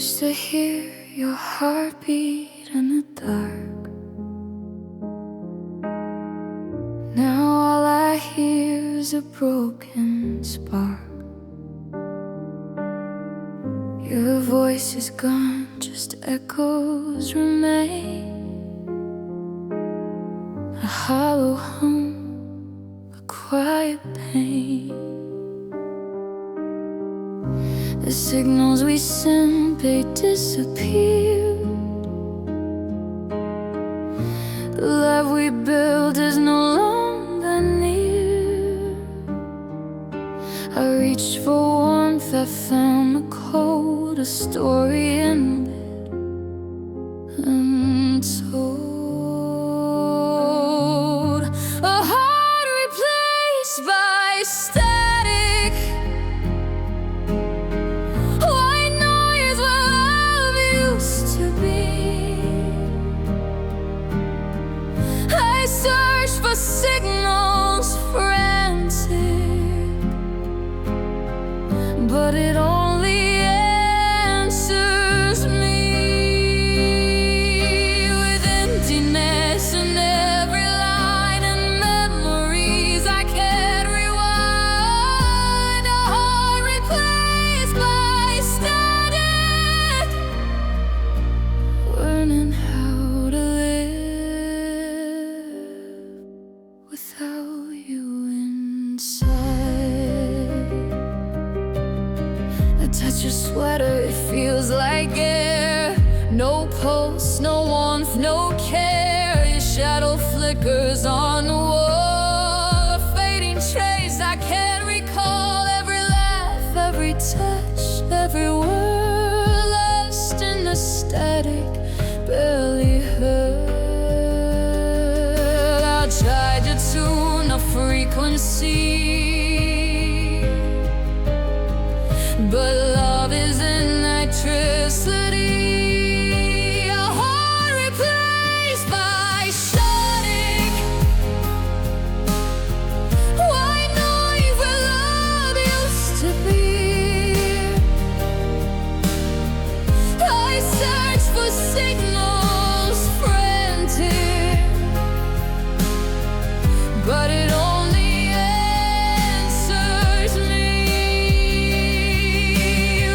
Used to hear your heartbeat in the dark. Now all I hear is a broken spark. Your voice is gone, just echoes remain. A hollow hum, a quiet pain. The signals we sent, they disappeared. The love we built is no longer near. I reached for warmth, I found the cold, a story ended untold. A heart replaced by static. White noise where love used to be. I search for signals frantic, but it only answers me with emptiness in every line and memories I can't rewind. A heart replaced by static, learning how to live without you inside. I touch your sweater, it feels like air. No pulse, no warmth, no care. Your shadow flickers on the wall, a fading trace I can't recall. Every laugh, every touch, every word lost in the static, barely heard. I tried to tune a frequency, but love is electricity. A heart replaced by static. White noise where love used to be. I search for signals frantic, but it only answers me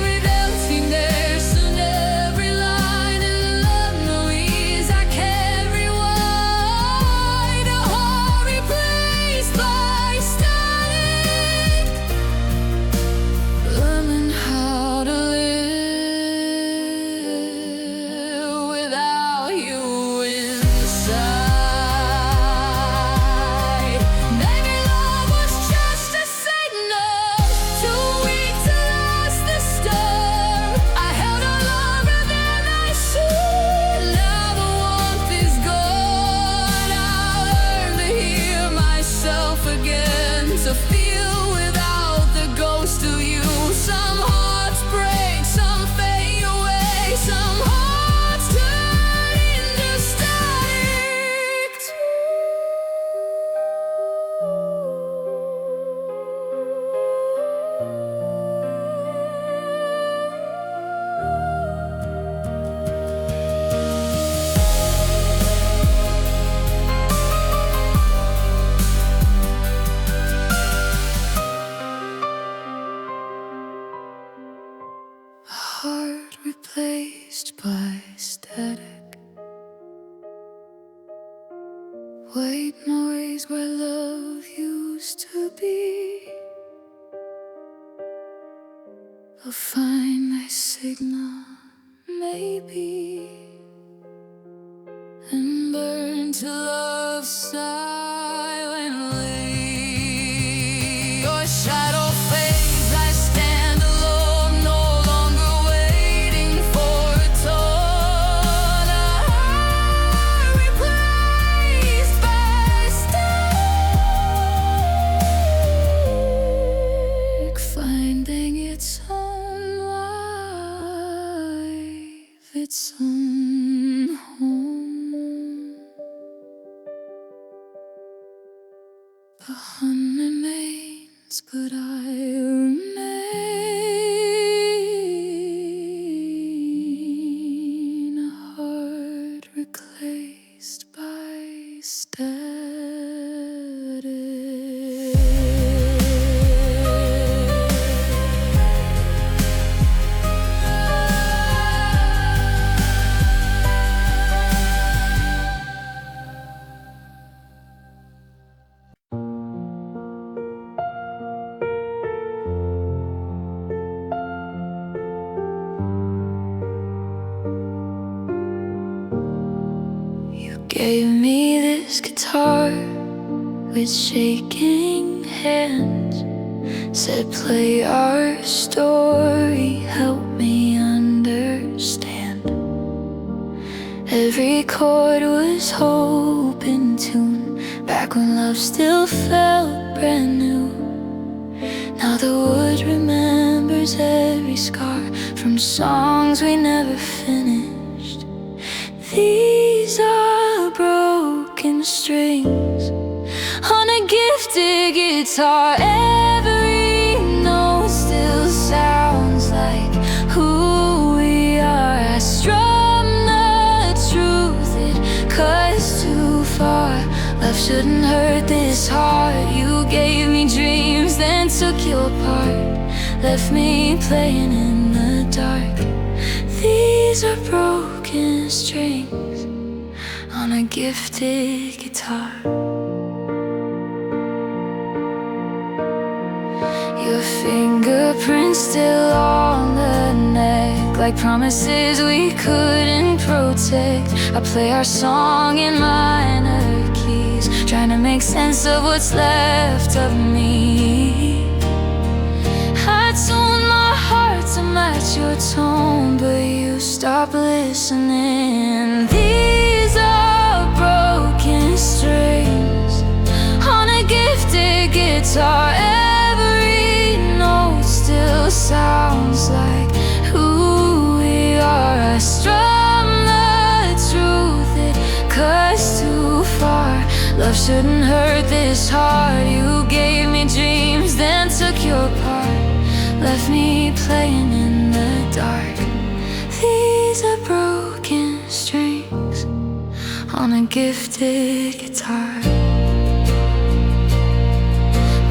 with emptiness in every line and memories I can't rewind. A heart replaced by static, learning how to live without you inside. Maybe love was just a signal, too weak to last the storm. I held on longer than I should. Now the warmth is gone. I'll learn to hear myself again, to feel without the ghost of you. Some hearts break, some fade away, some hearts turn into static too. A heart replaced by static. White noise where love used to be. I'll find that signal, maybe, and burn to love silently. Your shadow fades, I stand alone, no longer waiting for a tone. A heart replaced by static, finding its own life, its own home. The hunt remains, but I remain. gave me this guitar with shaking hands, said play our story, help me understand. Every chord was hope in tune, back when love still felt brand new. Now the wood remembers every scar from songs we never finished. These are broken strings on a gifted guitar. Every note still sounds like who we are. I strum the truth, it cuts too far. Love shouldn't hurt this hard. You gave me dreams, then took your part, left me playing in the dark. These are broken strings on a gifted guitar. Your fingerprints still on the neck, like promises we couldn't protect. I play our song in minor keys, trying to make sense of what's left of me. I tuned my heart to match your tone, but you stopped listening. These are broken strings on a gifted guitar. Every note still sounds like who we are. I strum the truth, it cuts too far. Love shouldn't hurt this hard. You gave me dreams, then took your part, left me playing in the dark. These are broken strings on a gifted guitar.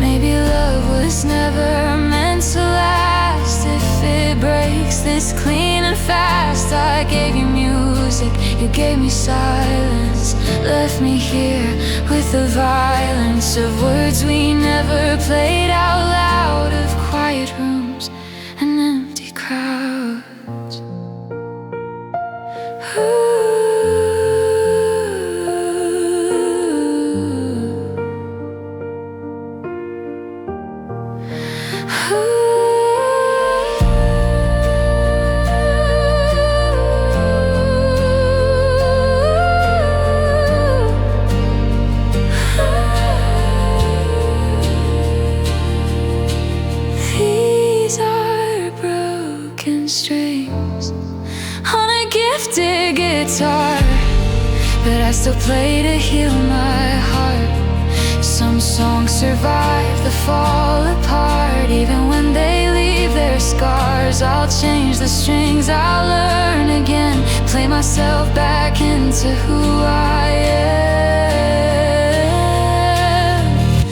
Maybe love was never meant to last. If it breaks this clean and fast, I gave you music, you gave me silence, left me here with the violence of words we never played out loud, of quiet rooms and empty crowds. Ooh. Strings on a gifted guitar, but I still play to heal my heart. Some songs survive the fall apart, even when they leave their scars. I'll change the strings, I'll learn again, play myself back into who I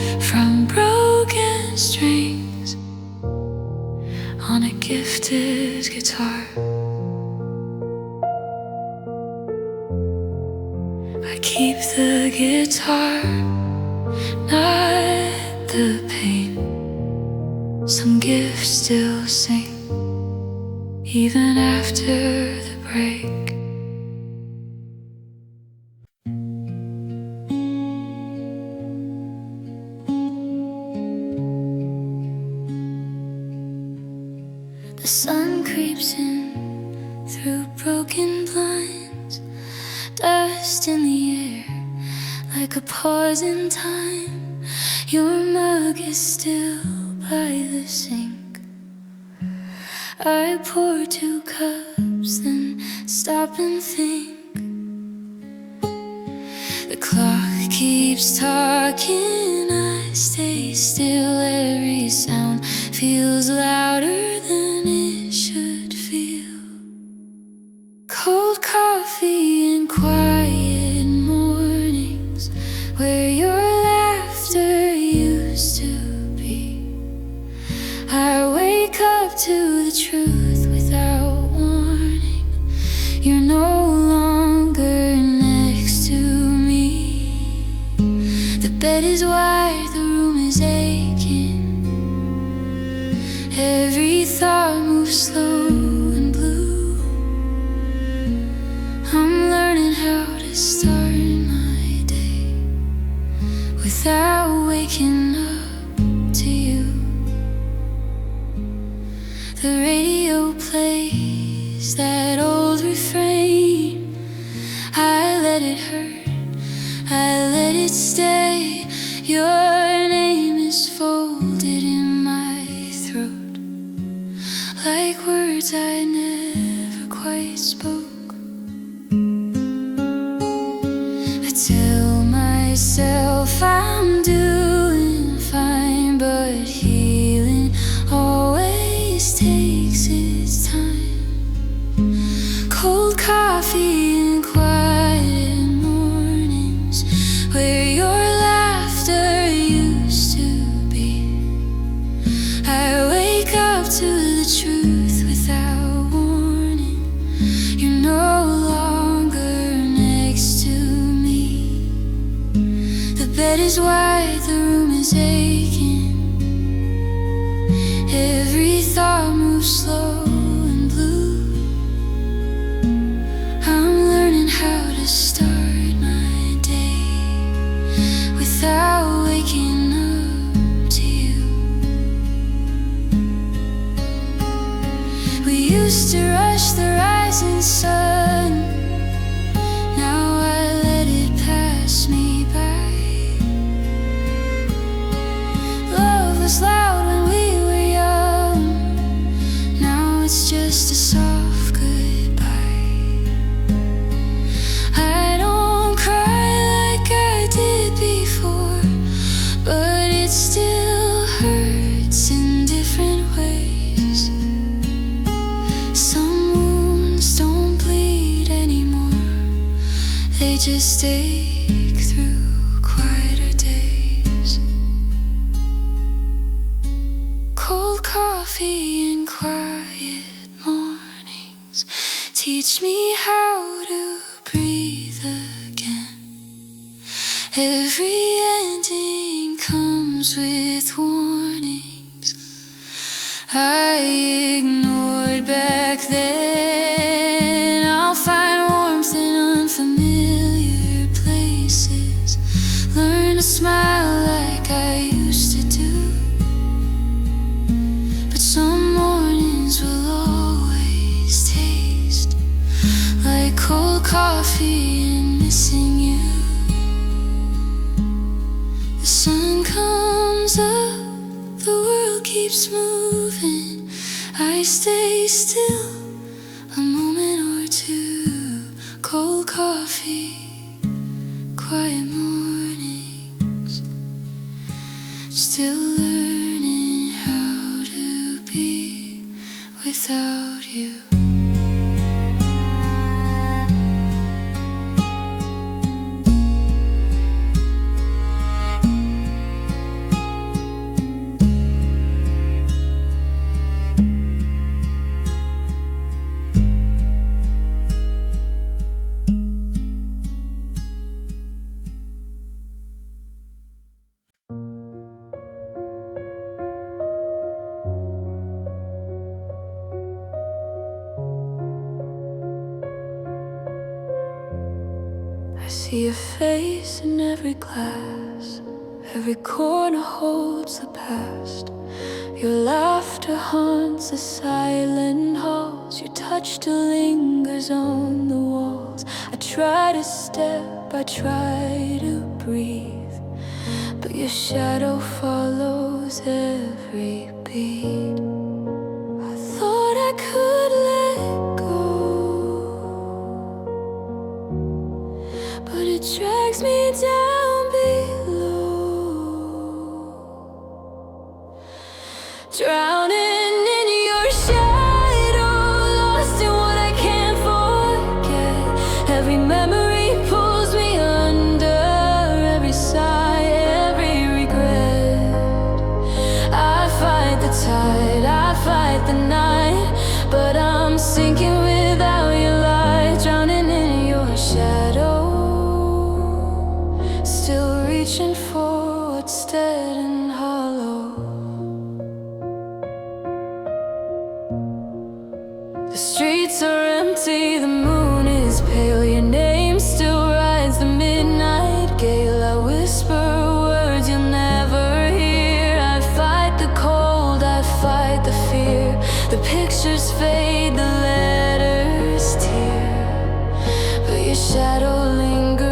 am. From broken strings on a gifted guitar, I keep the guitar, not the pain. Some gifts still sing, even after the break. The sun creeps in through broken blinds, dust in the air like a pause in time. Your mug is still by the sink. I pour 2 cups, then stop and think. The clock keeps talking, I stay still. Every sound feels louder than it should feel. Cold coffee and quiet mornings where your laughter used to be. I wake up to the truth without warning. You're no longer next to me. The bed is wide, the room is aching. Every thought moves slow and blue. I'm learning how to start it hurt, I let it stay. Your name is folded in my throat, like words I never quite spoke. I tell myself I'm doing fine, but healing always takes its time. Cold coffee and quiet mornings where your laughter used to be. I wake up to the truth without warning. You're no longer next to me. The bed is wide, the room is aching. Every thought moves slow and blue. I'm learning how to start my day without waking up to you. We used to rush the rising sun. Now I let it pass me by. Love was loud when we were young. Now it's just a soft goodbye. I don't cry like I did before, but it still hurts in different ways. Some wounds don't bleed anymore, they just ache through quieter days. Cold coffee and quiet mornings teach me how to breathe again. Every ending comes with warnings I ignored back then. I'll find warmth in unfamiliar places, learn to smile like I used to do. But some mornings will always taste like cold coffee and missing you. The sun comes up, the world keeps moving. I stay still a moment or two. Cold coffee, quiet mornings, still learning how to be without you. I see your face in every glass. Every corner holds the past. Your laughter haunts the silent halls. Your touch still lingers on the walls. I try to step, I try to breathe, but your shadow follows every beat. I thought I could let go, but it drags me down below, drowning in your shadow, lost in what I can't forget. Every memory pulls me under, every sigh, every regret. I fight the tide, I fight the night, but I'm sinking without your light, drowning in your shadow, still reaching for what's dead and hollow. The streets are empty, the moon is pale. Your name still rides the midnight gale. I whisper words you'll never hear. I fight the cold, I fight the fear. The pictures fade, the letters tear, but your shadow lingers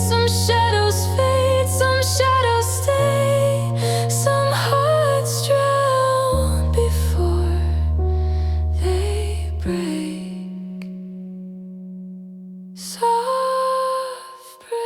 Some shadows fade, some shadows stay. Some hearts drown before they break. Soft break.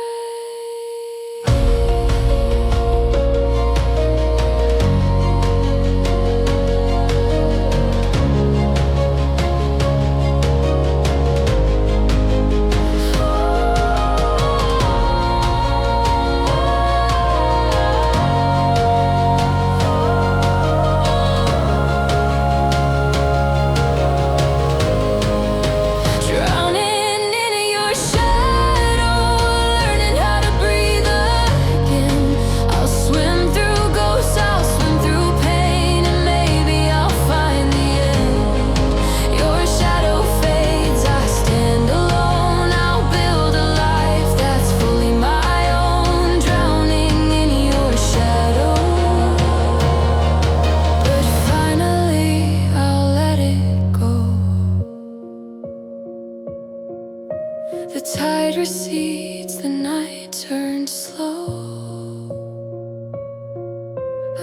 The tide recedes, the night turns slow.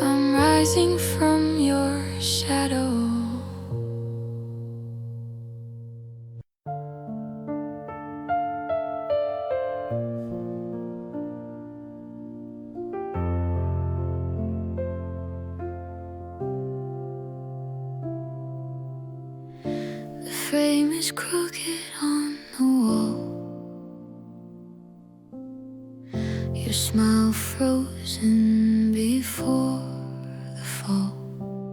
I'm rising from your shadow. The frame is crooked on the wall. Your smile frozen before the fall.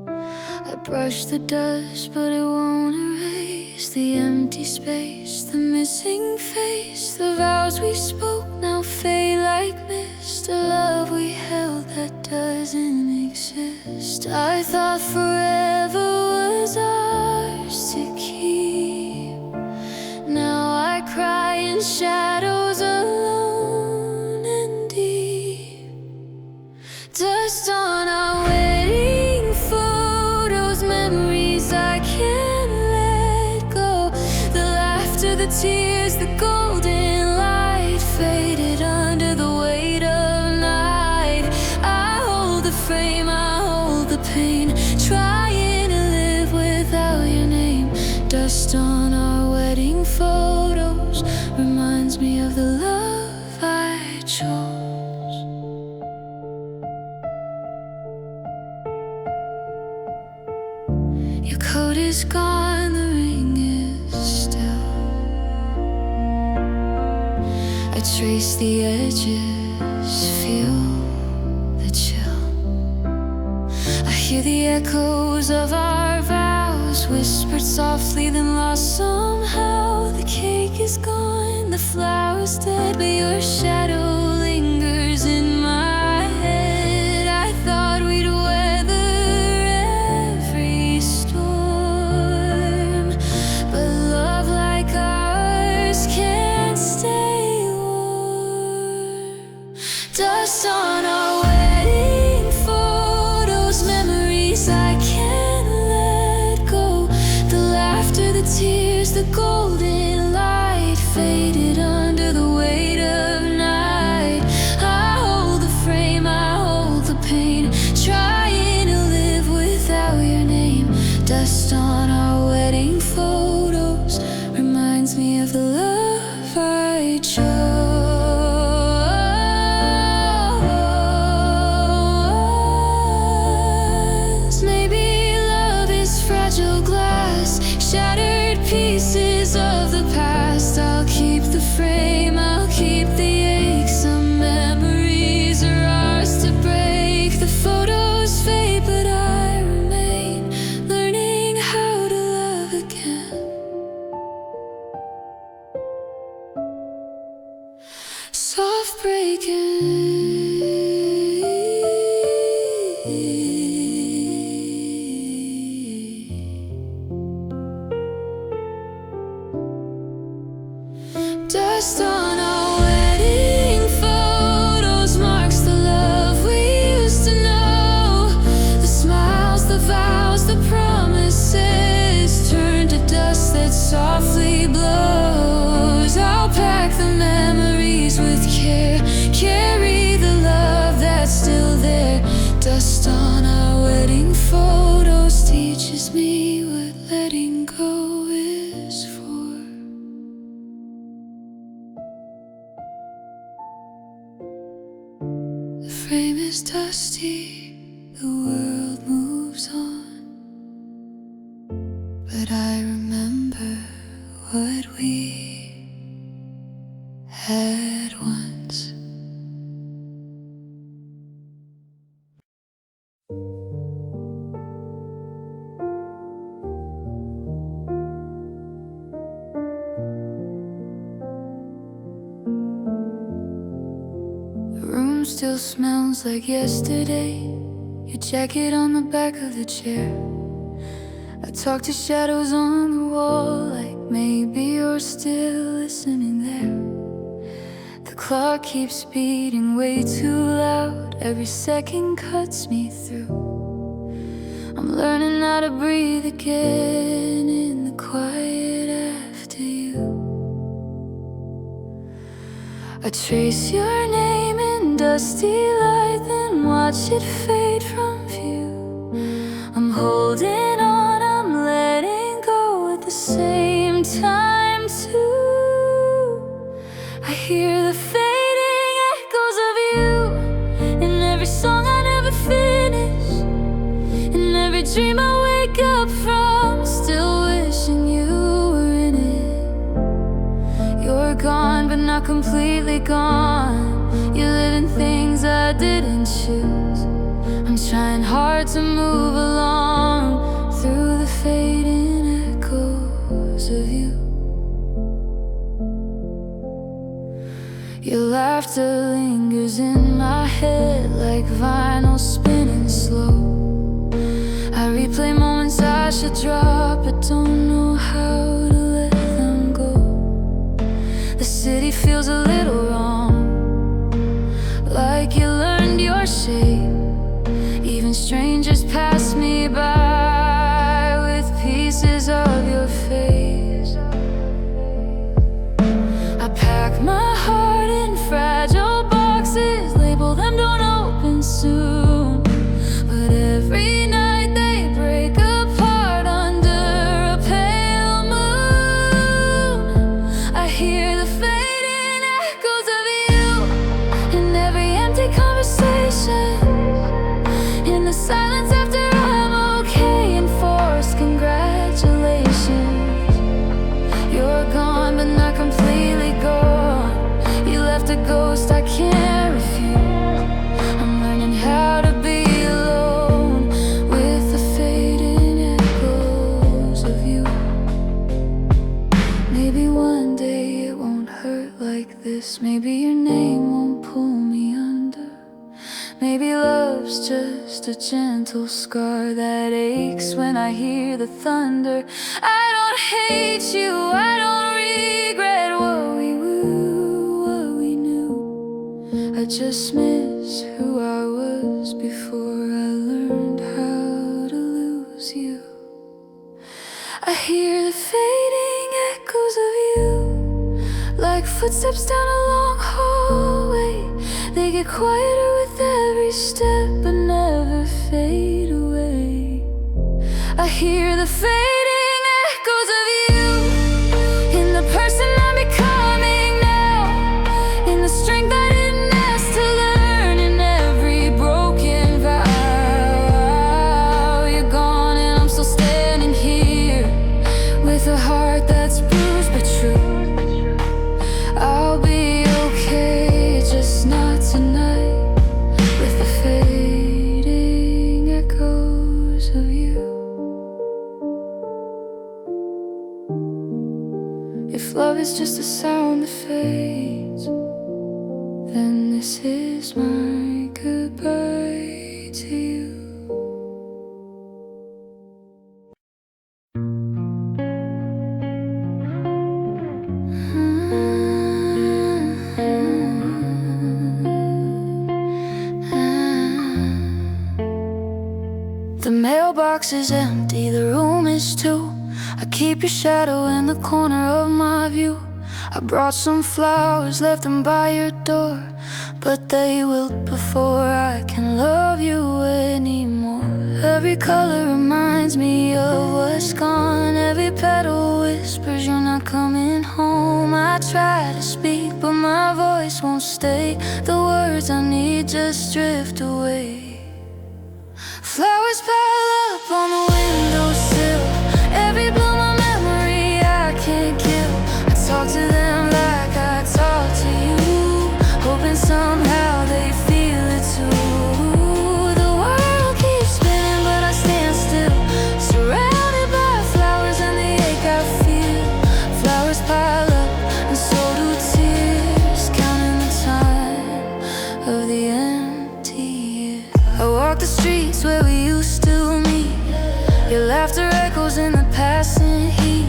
I brush the dust, but it won't erase the empty space, the missing face. The vows we spoke now fade like mist. A love we held that doesn't exist. I thought forever was ours to keep. Now I cry in shadows alone and deep. Dust on our wedding photos, memories I can't let go. The laughter, the tears, the golden light faded under the weight of night. I hold the frame, I hold the pain, trying to live without your name. Dust on our wedding photos reminds me of the love I chose. Your coat is gone, the ring is still. I trace the edges, feel the chill. I hear the echoes of our vows, whispered softly then lost somehow. The cake is gone, the flower's dead, but your shadow lingers in my head. I thought we'd weather every storm, but love like ours can't stay warm. Dust on our wedding photos, memories I can't let go. The laughter, the tears, the golden light faded under the weight of night. I hold the frame, I hold the pain, trying to live without your name. Dust on our wedding photos reminds me of the love I chose. Maybe love is fragile glass, shattered pieces of the past. I'll keep the frame, I'll keep the ache. Some memories are ours to break. The photos fade, but I remain, learning how to love again. Soft breaking. Dust on our wedding photos marks the love we used to know. The smiles, the vows, the promises turn to dust that softly blows. I'll pack the memories with care, frame is dusty, the world moves on, but I remember what we had once. The room still smells like yesterday, your jacket on the back of the chair. I talk to shadows on the wall, like maybe you're still listening there. The clock keeps beating way too loud, every second cuts me through. I'm learning how to breathe again in the quiet after you. I trace your name in dusty light, then watch it fade from view. I'm holding on, I'm letting go at the same time too. I hear the fading echoes of you in every song I never finish, in every dream I wake up from, still wishing you were in it. You're gone, but not completely gone. You live in things I didn't choose. I'm trying hard to move along through the fading echoes of you. Your laughter lingers in my head like vinyl spinning slow. I replay moments I should drop, but don't know how to let them go. The city feels a little wrong, like you learned your shape. Even strangers pass me by with pieces of your face. I pack my heart in fragile boxes, label them don't open soon, but every night they break apart under a pale moon. I hear the fading echoes of you in every empty conversation, in the silence after I'm okay, enforced congratulations. You're gone, but not completely gone. You left a ghost I can't refuse. I'm learning how to be alone with the fading echoes of you. Maybe one day it won't hurt like this. Maybe your name won't pull me under. Maybe love's just a gentle scar that aches when I hear the thunder. I don't hate you, I don't regret what we were, what we knew. I just miss who I was before I learned how to lose you. I hear the fading echoes of you, like footsteps down a long hallway. They get quieter with every step, but never fade away. I hear the fading echoes of you in the person I'm becoming now, in the strength I didn't ask to learn, in every broken vow. You're gone and I'm still standing here with a heart that's bruised but true. I'll be okay, just not tonight, with the fading echoes of you. If love is just a sound that fades, then this is my goodbye to you. The mailbox is empty, the room is too. I keep your shadow in the corner of my view. I brought some flowers, left them by your door, but they wilt before I can love you anymore. Every color reminds me of what's gone. Every petal whispers you're not coming home. I try to speak, but my voice won't stay. The words words I need just drift away. Flowers pile up on the windowsill, every bloom a memory I can't kill. I talk to them like I talk to you, hoping somehow they feel it too. The world keeps spinning but I stand still, surrounded by flowers and the ache I feel. Flowers pile up and so do tears, counting the time of the empty year. I walk the streets where we used to meet, your laughter echoes in the passing heat.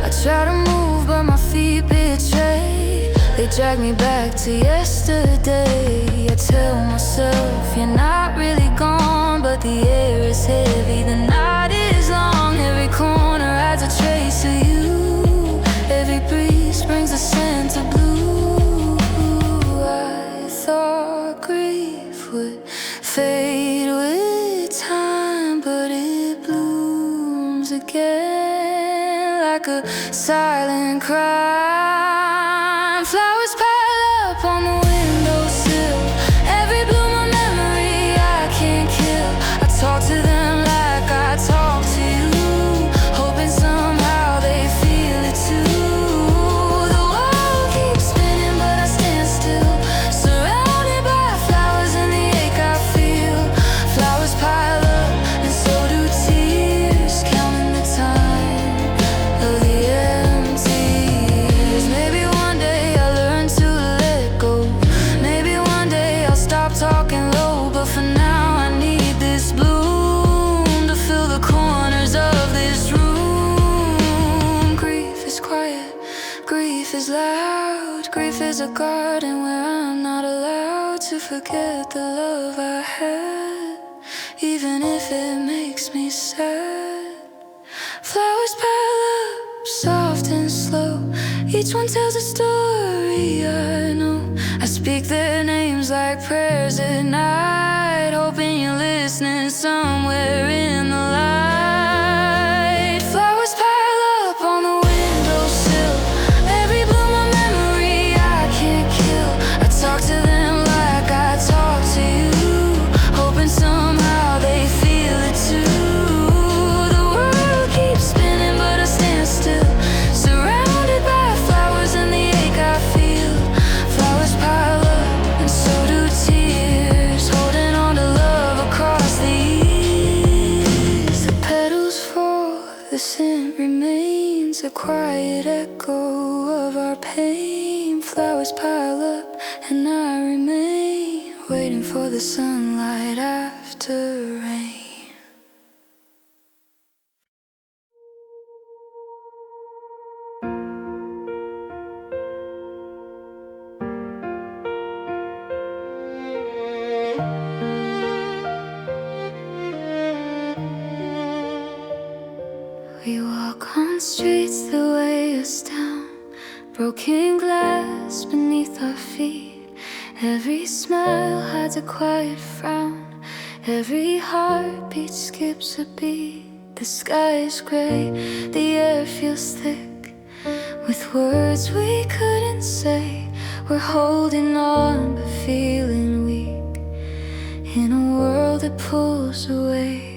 I try to move but my feet betray, they drag me back to yesterday. I tell myself you're not really gone, but the air is heavy, the night is long. Every corner adds a trace of you, every breeze brings a scent of blue. I thought grief would fade with time, but it blooms again like a silent crime. Flowers pile up on the windowsill, every bloom a memory I can't kill. I talk to them like I talk to you, hoping somehow they feel it too. The world keeps spinning but I stand still, surrounded by flowers and the ache I feel. Flowers pile up and so do tears, counting the time of the empty years. Maybe one day I'll learn to let go, maybe one day I'll stop talking low, but for now I need this bloom to fill the corners of this room. Grief is quiet, grief is loud, grief is a garden where I'm not allowed to forget the love I had, even if it makes me sad. Flowers pile up, soft and slow, each one tells a story I know. I speak their names like prayers at night, hoping you're listening somewhere in the light. Flowers pile up on the windowsill, every bloom a memory I can't kill. I talk to them like I talk to you, hoping somehow they feel it too. The world keeps spinning but I stand still, surrounded by flowers and the ache I feel. Flowers pile up and so do tears, holding on to love across the years. The petals fall, the scent remains, a quiet echo of our pain. Flowers pile up and I remain, waiting for the sunlight after rain. We walk on streets that weigh us down, broken glass beneath our feet. Every smile hides a quiet frown, every heartbeat skips a beat. The sky is gray, the air feels thick, with words we couldn't say. We're holding on but feeling weak, in a world that pulls away.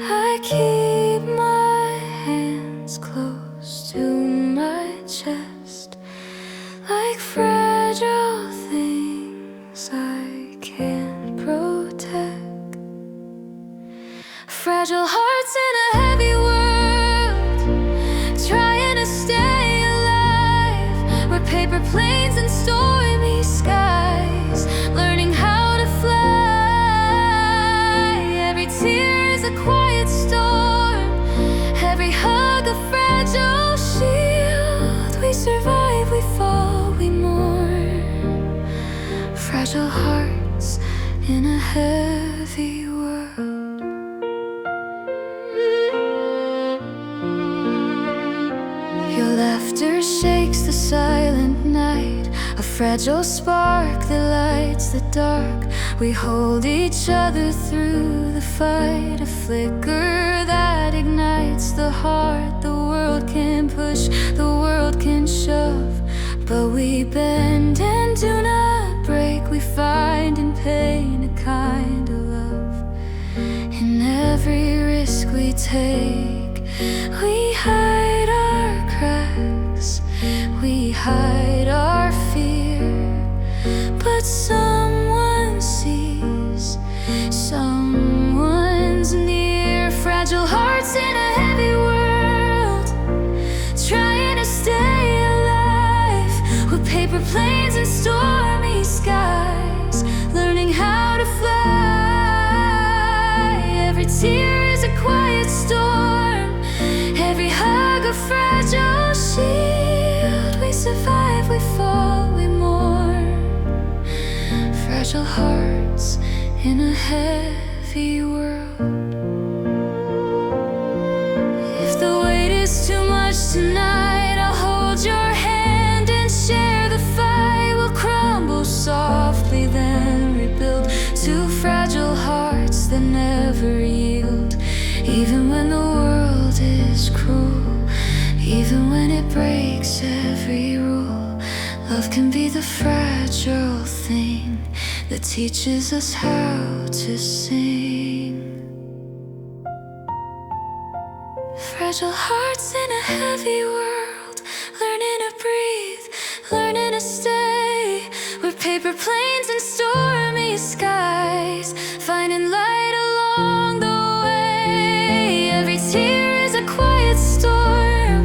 I keep my hands close to my chest, like fragile things I can't protect. Fragile hearts in a heavy world, trying to stay alive. We're paper planes in stormy skies, learning how to fly. Every tear is a quiet storm, every hug a fragile shield. We survive, we fall, we mourn. Fragile hearts in a heavy world. Your laughter shakes the silent night, a fragile spark that lights the dark. We hold each other through the fight, a flicker that ignites the heart. The world can push, the world can shove, but we bend and do not break. We fight pain a kind of love. In every risk we take, we hide our cracks, we hide our fear. But someone sees, someone's near. Fragile hearts in a heavy world, trying to stay alive. With paper planes and stormy skies, learning how to fly. Every tear is a quiet storm, every hug a fragile shield. We survive, we fall, we mourn. Fragile hearts in a heavy world. If the weight is too much tonight, I'll hold your hand and share the fight. We'll crumble softly, then rebuild. Two fragile hearts that never yield. Even when the world is cruel, even when it breaks every rule, love can be the fragile thing that teaches us how to sing. Fragile hearts in a heavy world, learning to breathe, learning to stay. We're paper planes in stormy skies, finding light along the way. Every tear is a quiet storm,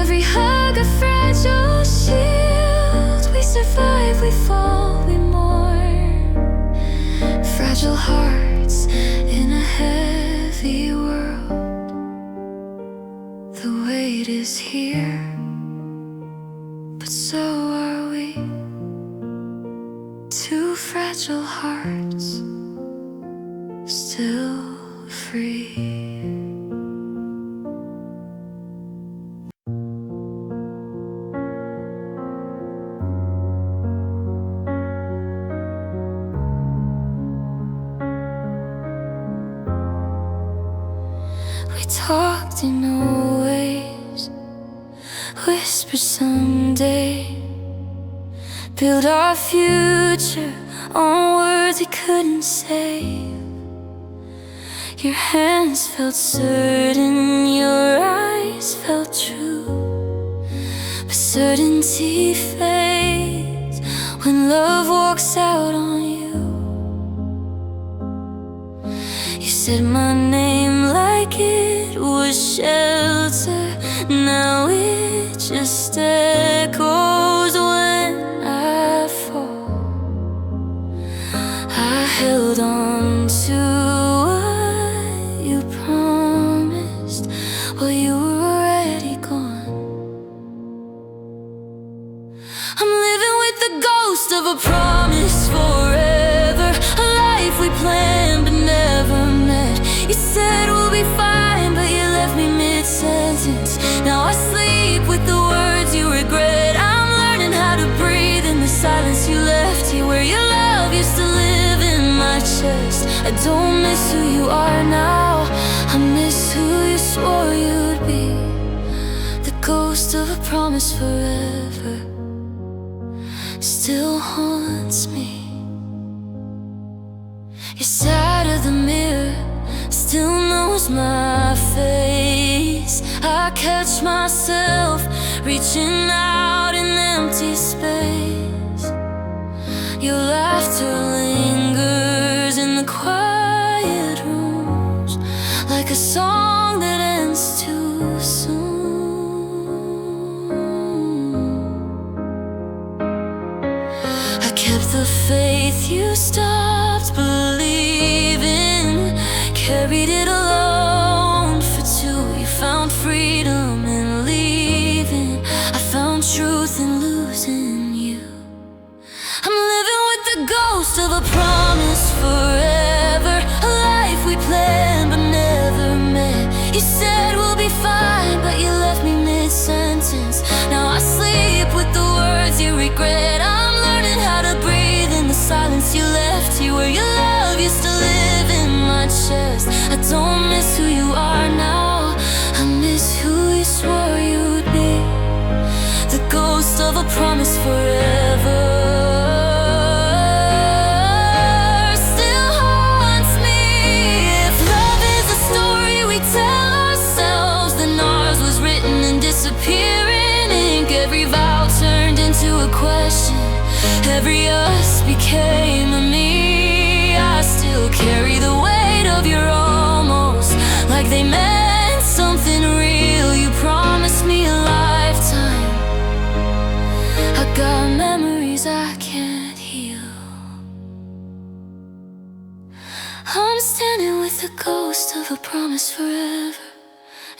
every hug a fragile shield. We survive, we fall, we mourn. Fragile hearts in a heavy world. The weight is here, but so are we. Two fragile hearts, still free. We talked in old ways, whispered someday, build our future on words we couldn't say. Your hands felt certain, your eyes felt true, but certainty fades when love walks out on you. You said my name like it was shelter, now it just echoes when I fall. I held on to what you promised while you were already gone. I'm living with the ghost of a promise forever, a life we planned but never met. You said we'll be fine, but you left me mid-sentence. Now I sleep with the words you regret. I'm learning how to breathe in the silence you left here, where your love used to live in my chest. I don't miss who you are now, I miss who you swore you'd be. The ghost of a promise forever still haunts me. Your side of the mirror still knows my face. I catch myself reaching out in empty space. Your laughter lingers in the quiet rooms, like a song that ends too soon. I kept the faith you stopped believing, carried it alone for two. You found freedom in leaving, I found truth in losing you. I'm living with the ghost of a promise forever, a life we planned but never met. You said we'll be fine, but you left me mid-sentence. Now I sleep with the words you regret. I'm learning how to breathe in the silence you left here, where your love used to live in my chest. I don't miss who you are now, I miss who you swore you'd be. The ghost of a promise forever. every us became a me. I still carry the weight of your almost, like they meant something real. You promised me a lifetime. I got memories I can't heal. I'm standing with the ghost of a promise forever,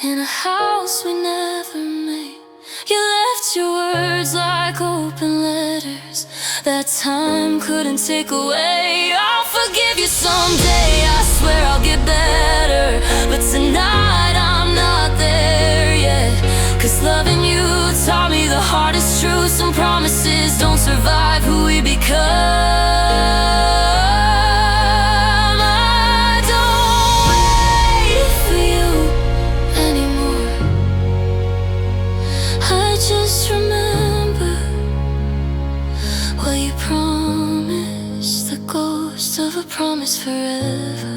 in a house we never made. You left your words like open letters that time couldn't take away. I'll forgive you someday, I swear I'll get better, but tonight I'm not there yet. 'Cause loving you taught me the hardest truth. Some promises don't survive who we become. Just remember what you promised, the ghost of a promise forever.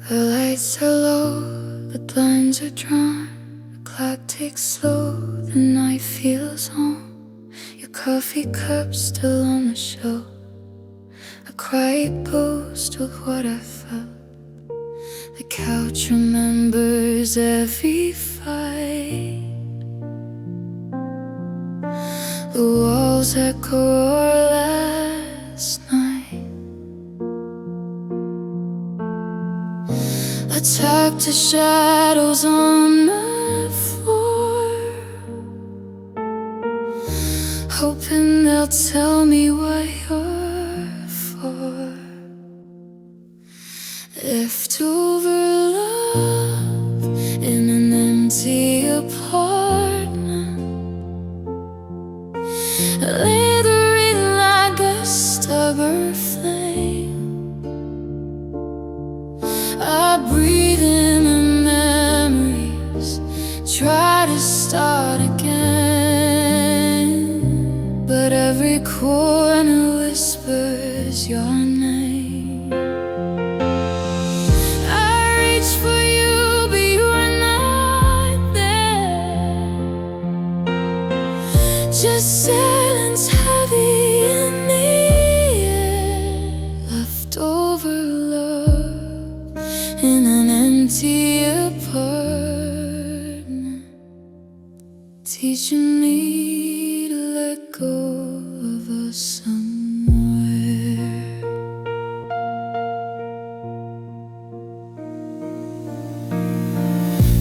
The lights are low, the blinds are drawn, the clock ticks slow, the night feels home. Your coffee cup still on the shelf, a quiet ghost of what I felt. The couch remembers every fight, the walls echo our last night. I talk to shadows on the floor, hoping they'll tell me what you're for. Leftover love in an empty apartment, lathering like a stubborn flame. I breathe in the memories, try to start again, but every corner whispers your name. I reach for you, but you're not there. Just silence heavy in the air. Leftover love in an empty apartment, teaching me to let go of us somewhere.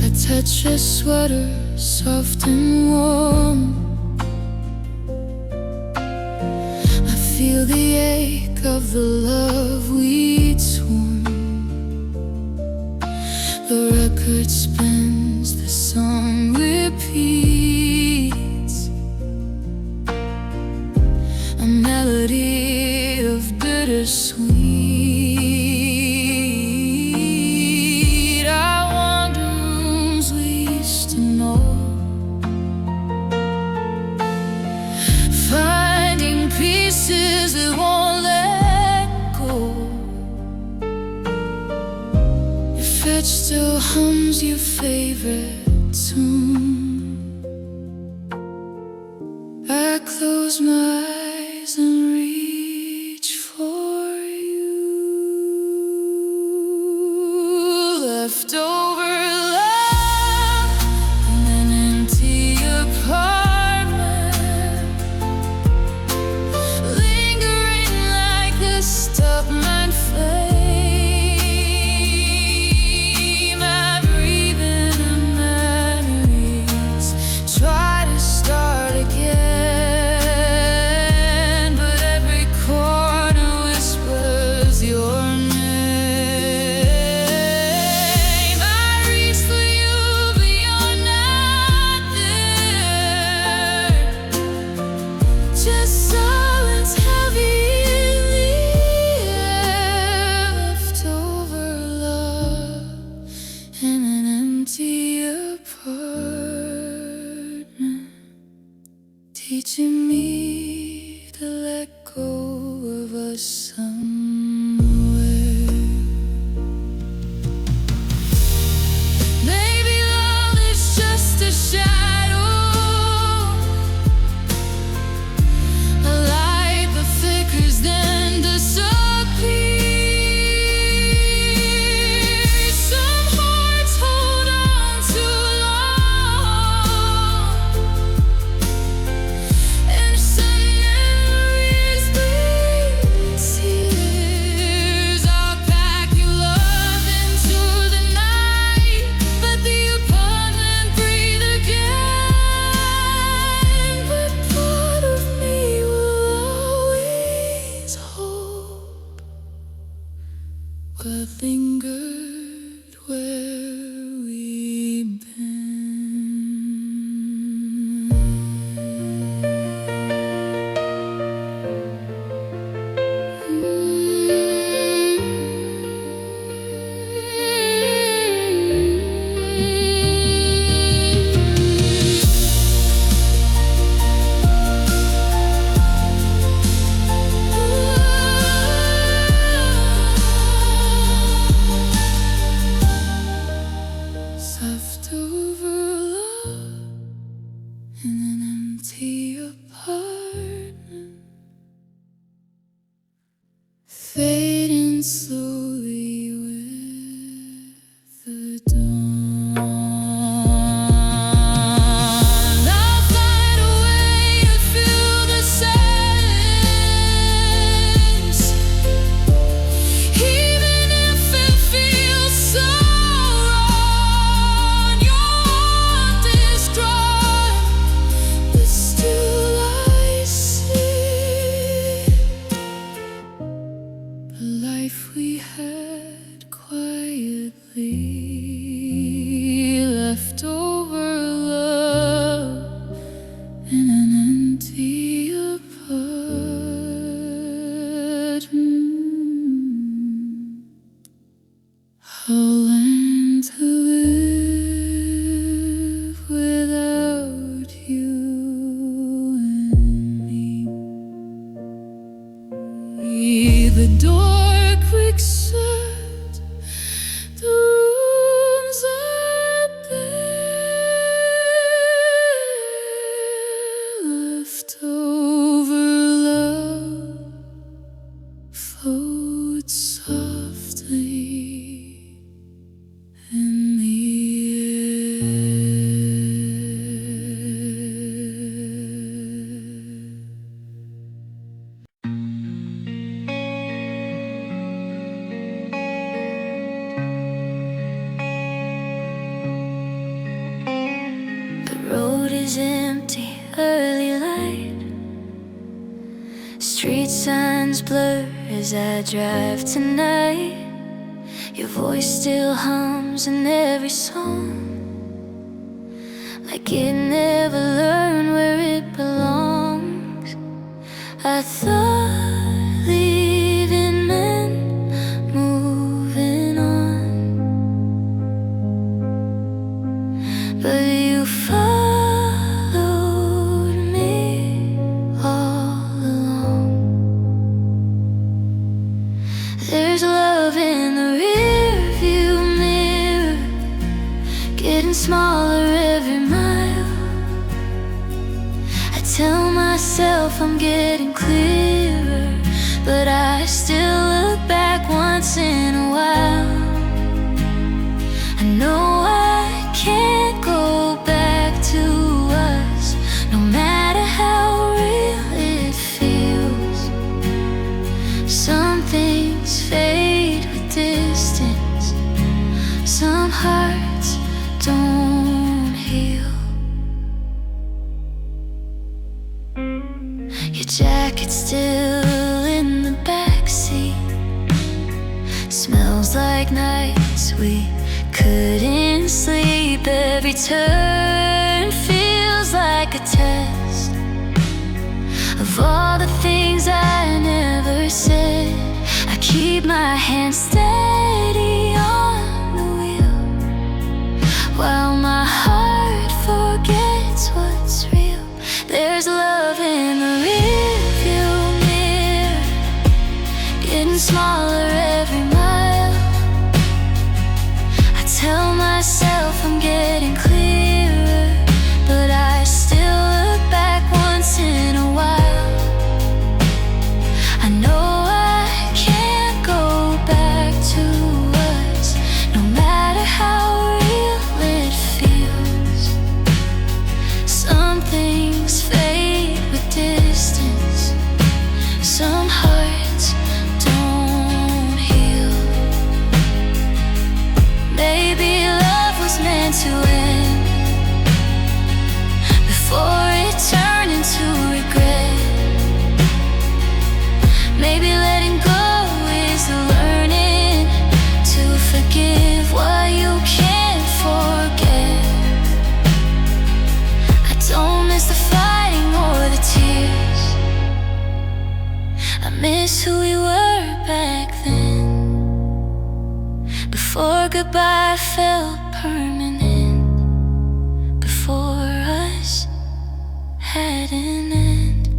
I touch your sweater, soft and warm. I feel the ache of the love we'd sworn. The record spins, the song repeats, a melody of bittersweet. I wander rooms we used to know, finding pieces that won't let go. It still hums your favorite tune. I close my eyes and reach for you. Leftover love in an empty apartment, lingering like a stubborn flame. teaching me to let go of us somewhere. Maybe love is just a shadow, a light that flickers then disappears. Some hearts hold on too long, and some memories bleed tears. I'll pack your love into the night, let the apartment breathe again. But part of me will always hope we've lingered where we've soft over love in an empty apartment, fading slowly with the dawn. I'll find a way to feel the silence, even if it feels so wrong. Your warmth is gone, but still I see the life we had quietly, leftover love in an empty apartment. I'll learn to live without you and me. The door creaks shut, the rooms are bare, leftover love floats softly in the The road is empty, early light. Street signs blur as I drive tonight. Your voice still hums in every song, like it never learned where it belongs. I thought leaving meant moving on, but you followed me all along. There's love in the rearview mirror, getting smaller every mile. I tell myself I'm getting clearer, but I still look back once in a while. I know I can't go back to us, no matter how real it feels. Some things fade with distance, some hearts don't heal. Your jacket's still in the backseat, smells like nights we couldn't sleep. Every turn feels like a test of all the things I never said. I keep my hand steady on the wheel, while my heart forgets what's real. There's love Before goodbye felt permanent, before us had an end.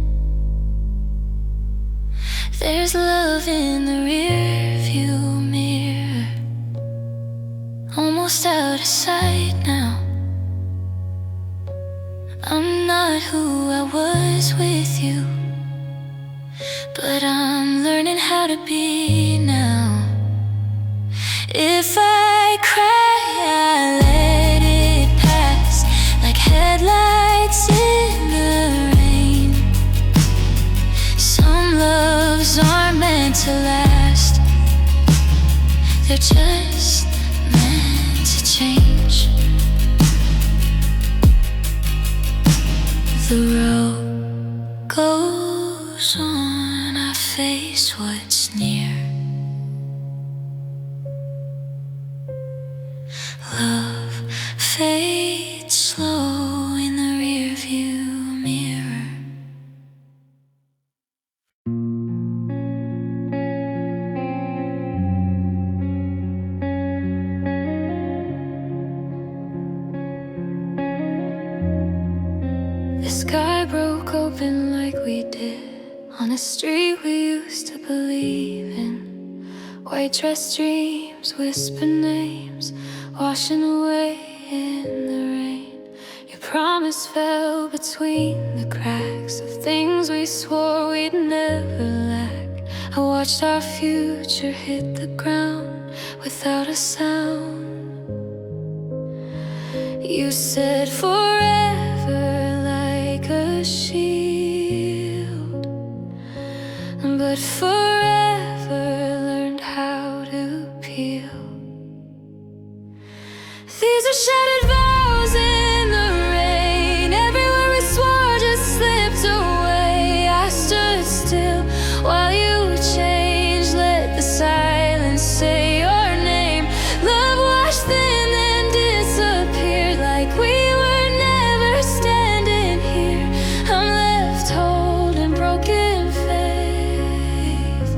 There's love in the rear view mirror, almost out of sight now. I'm not who I was with you, but I'm learning how to be now. If I cry, I let it pass, like headlights in the rain. Some loves aren't meant to last, they're just meant to change. The road goes on, I face what's near. Love fades slow in the rearview mirror. The sky broke open like we did on a street we used to believe in. White dress dreams, whisper names, washing away in the rain. Your promise fell between the cracks of things we swore we'd never lack. I watched our future hit the ground without a sound. You said forever like a shield, but forever learned how to peel. These are shattered vows in the rain. Everywhere we swore just slipped away. I stood still while you changed. Let the silence say your name. Love washed thin and disappeared like we were never standing here. I'm left holding broken faith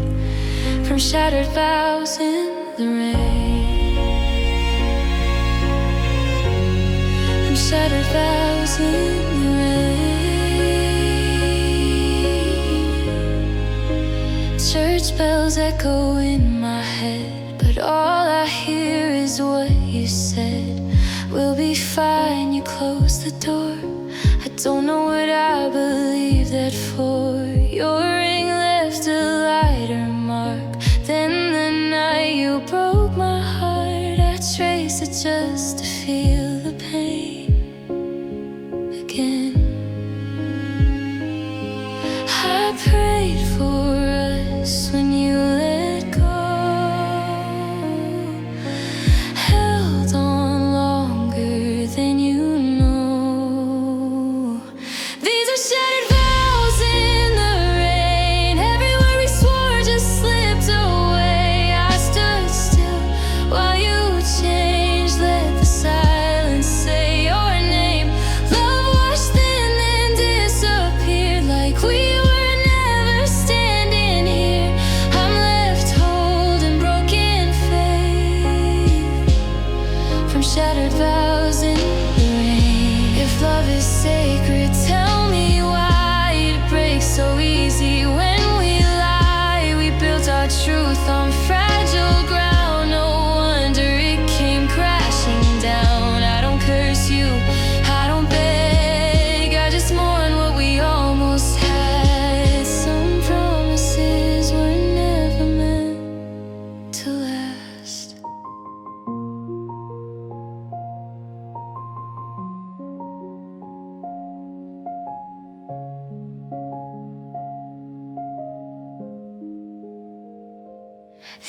from shattered vows in the rain. Shattered vows in the rain. Church bells echo in my head, but all I hear is what you said. We'll be fine, you close the door. I don't know what I believe that for. Your ring left a lighter mark than the night you broke my heart. I trace it just to feel the pain again. I prayed for us when you let go, held on longer than you know. These are shattered vows in the rain. Everywhere we swore just slipped away. I stood still while you changed. Let the silence say your name. Love washed thin and disappeared like we were never standing here. I'm left holding broken faith from shattered vows in the rain. If love is sacred, tell me why it breaks so easy when we lie. We built our truth on fragile ground. No wonder it came crashing down. I don't curse you, I don't beg, I just mourn what we almost had. Some promises were never meant to last.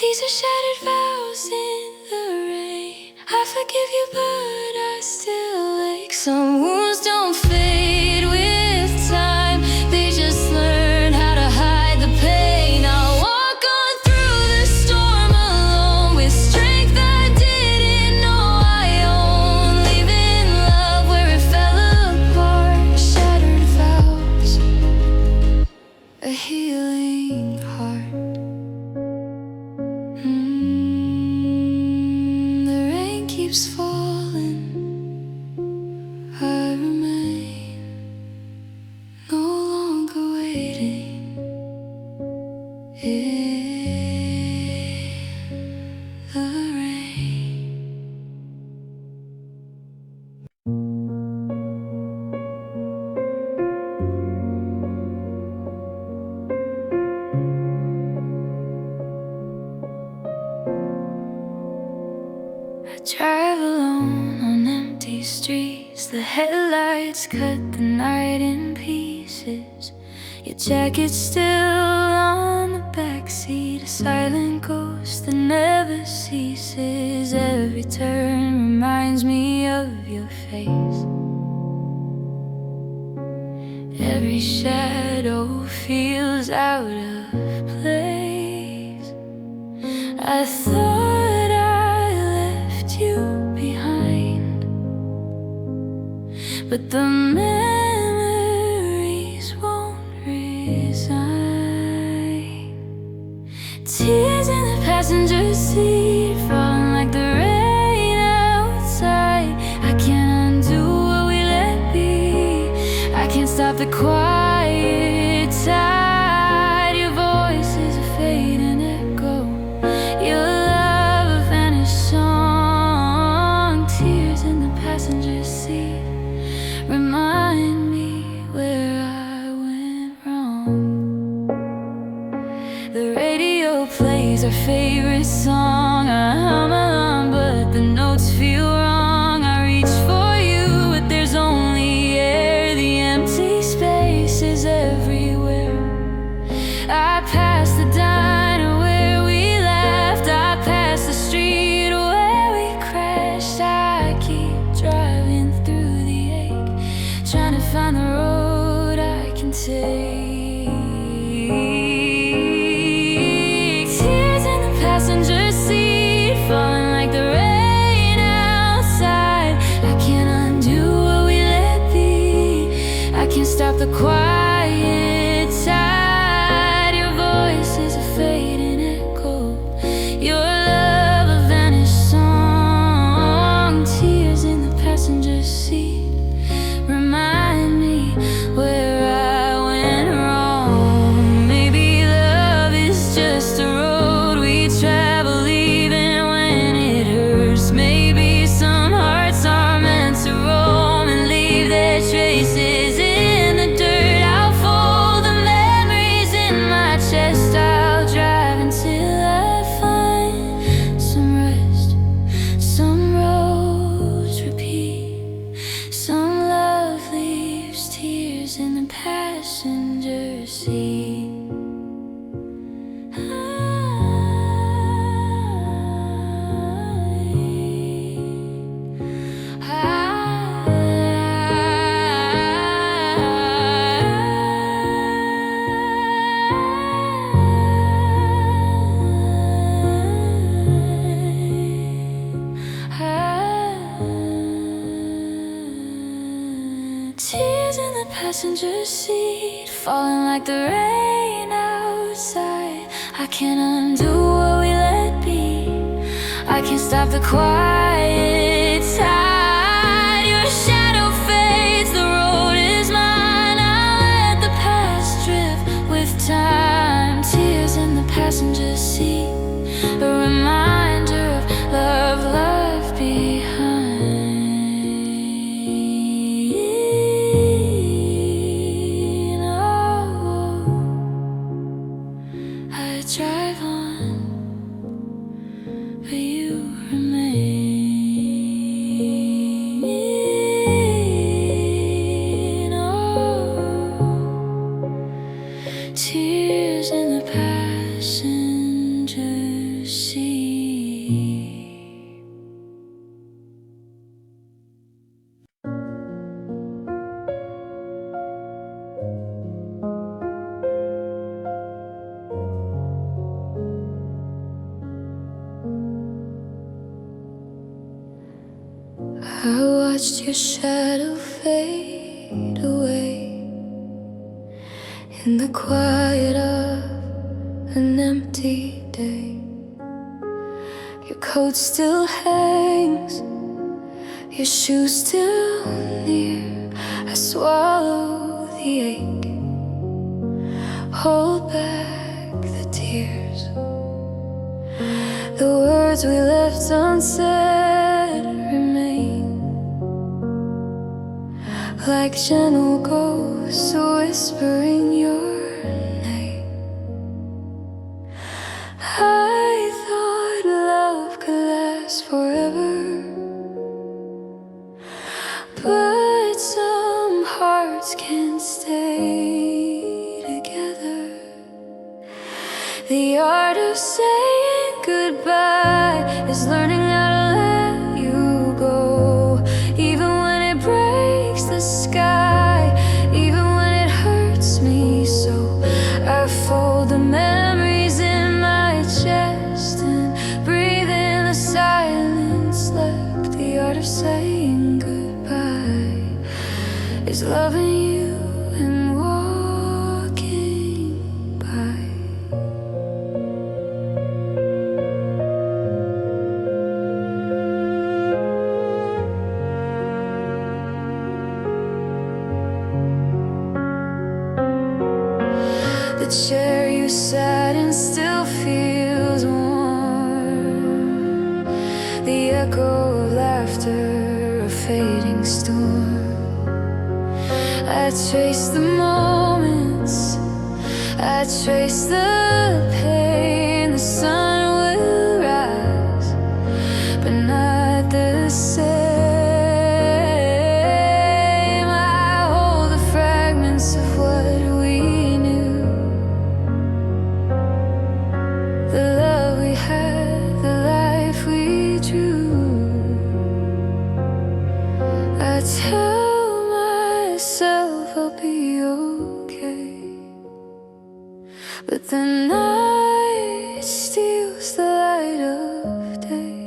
These are shattered vows in the rain. I forgive you, but I still ache. Some wounds don't fade with time, they just learn how to hide the pain. I'll walk on through the storm alone with strength I didn't know I own. Leaving love where it fell apart. Shattered vows, a healing heart. Drive alone on empty streets. The headlights cut the night in pieces. Your jacket's still on the backseat, a silent ghost that never ceases. Every turn reminds me of your face. Every shadow feels out of place. I thought I left you behind, but the memories won't resign. Tears in the passenger seat, falling like the rain outside. I can't undo what we let be. I can't stop the quiet tide. Your voice is a fading echo, your love a vanished song. Tears in the passenger seat remind me where I went wrong. The radio plays our favorite song. I hum along, but the notes feel wrong. I reach for you, but there's only air. The empty space is everywhere. I pass the diner where we laughed. I pass the street where we crashed. I keep driving through the ache, trying to find the road I can take. Tears in the passenger seat, falling like the rain outside. I can't undo what we let be. I can't stop the quiet tide. Your voice is a fading echo, your love a vanished song. Tears in the passenger seat remind me where I went wrong. Maybe love is just a road we travel even when it hurts. Maybe some hearts are meant to roam and leave their traces in the dirt. I'll fold the memories in my chest. I'll drive until I find some rest. Some roads repeat, some love leaves tears in the passenger seat. Tears in the passenger seat, falling like the rain outside. I can't undo what we let be. I can't stop the quiet tide. Your shadow fades, the road is mine. I'll let the past drift with time. Tears in the passenger seat, a reminder of love left behind. I drive on, but you remain. Oh, tears in the passenger seat. I watched your shadow fade away in the quiet of an empty day. Your coat still hangs, your shoes still near. I swallow the ache, hold back the tears. The words we left unsaid remain, like gentle ghosts whispering your name. I thought love could last forever. is learning how to let you go. Even when it breaks the sky, even when it hurts me so, I fold the memories in my chest and breathe in the silence left. The art of saying goodbye is loving you and walking by. The chair you sat in still feels warm, the echo of laughter, a fading storm. I trace the moments, I trace the pain. The sun will rise, but not the same. I hold the fragments of what we knew, the love we had, the life we drew. I tell myself I'll be okay, but the night steals the light of day.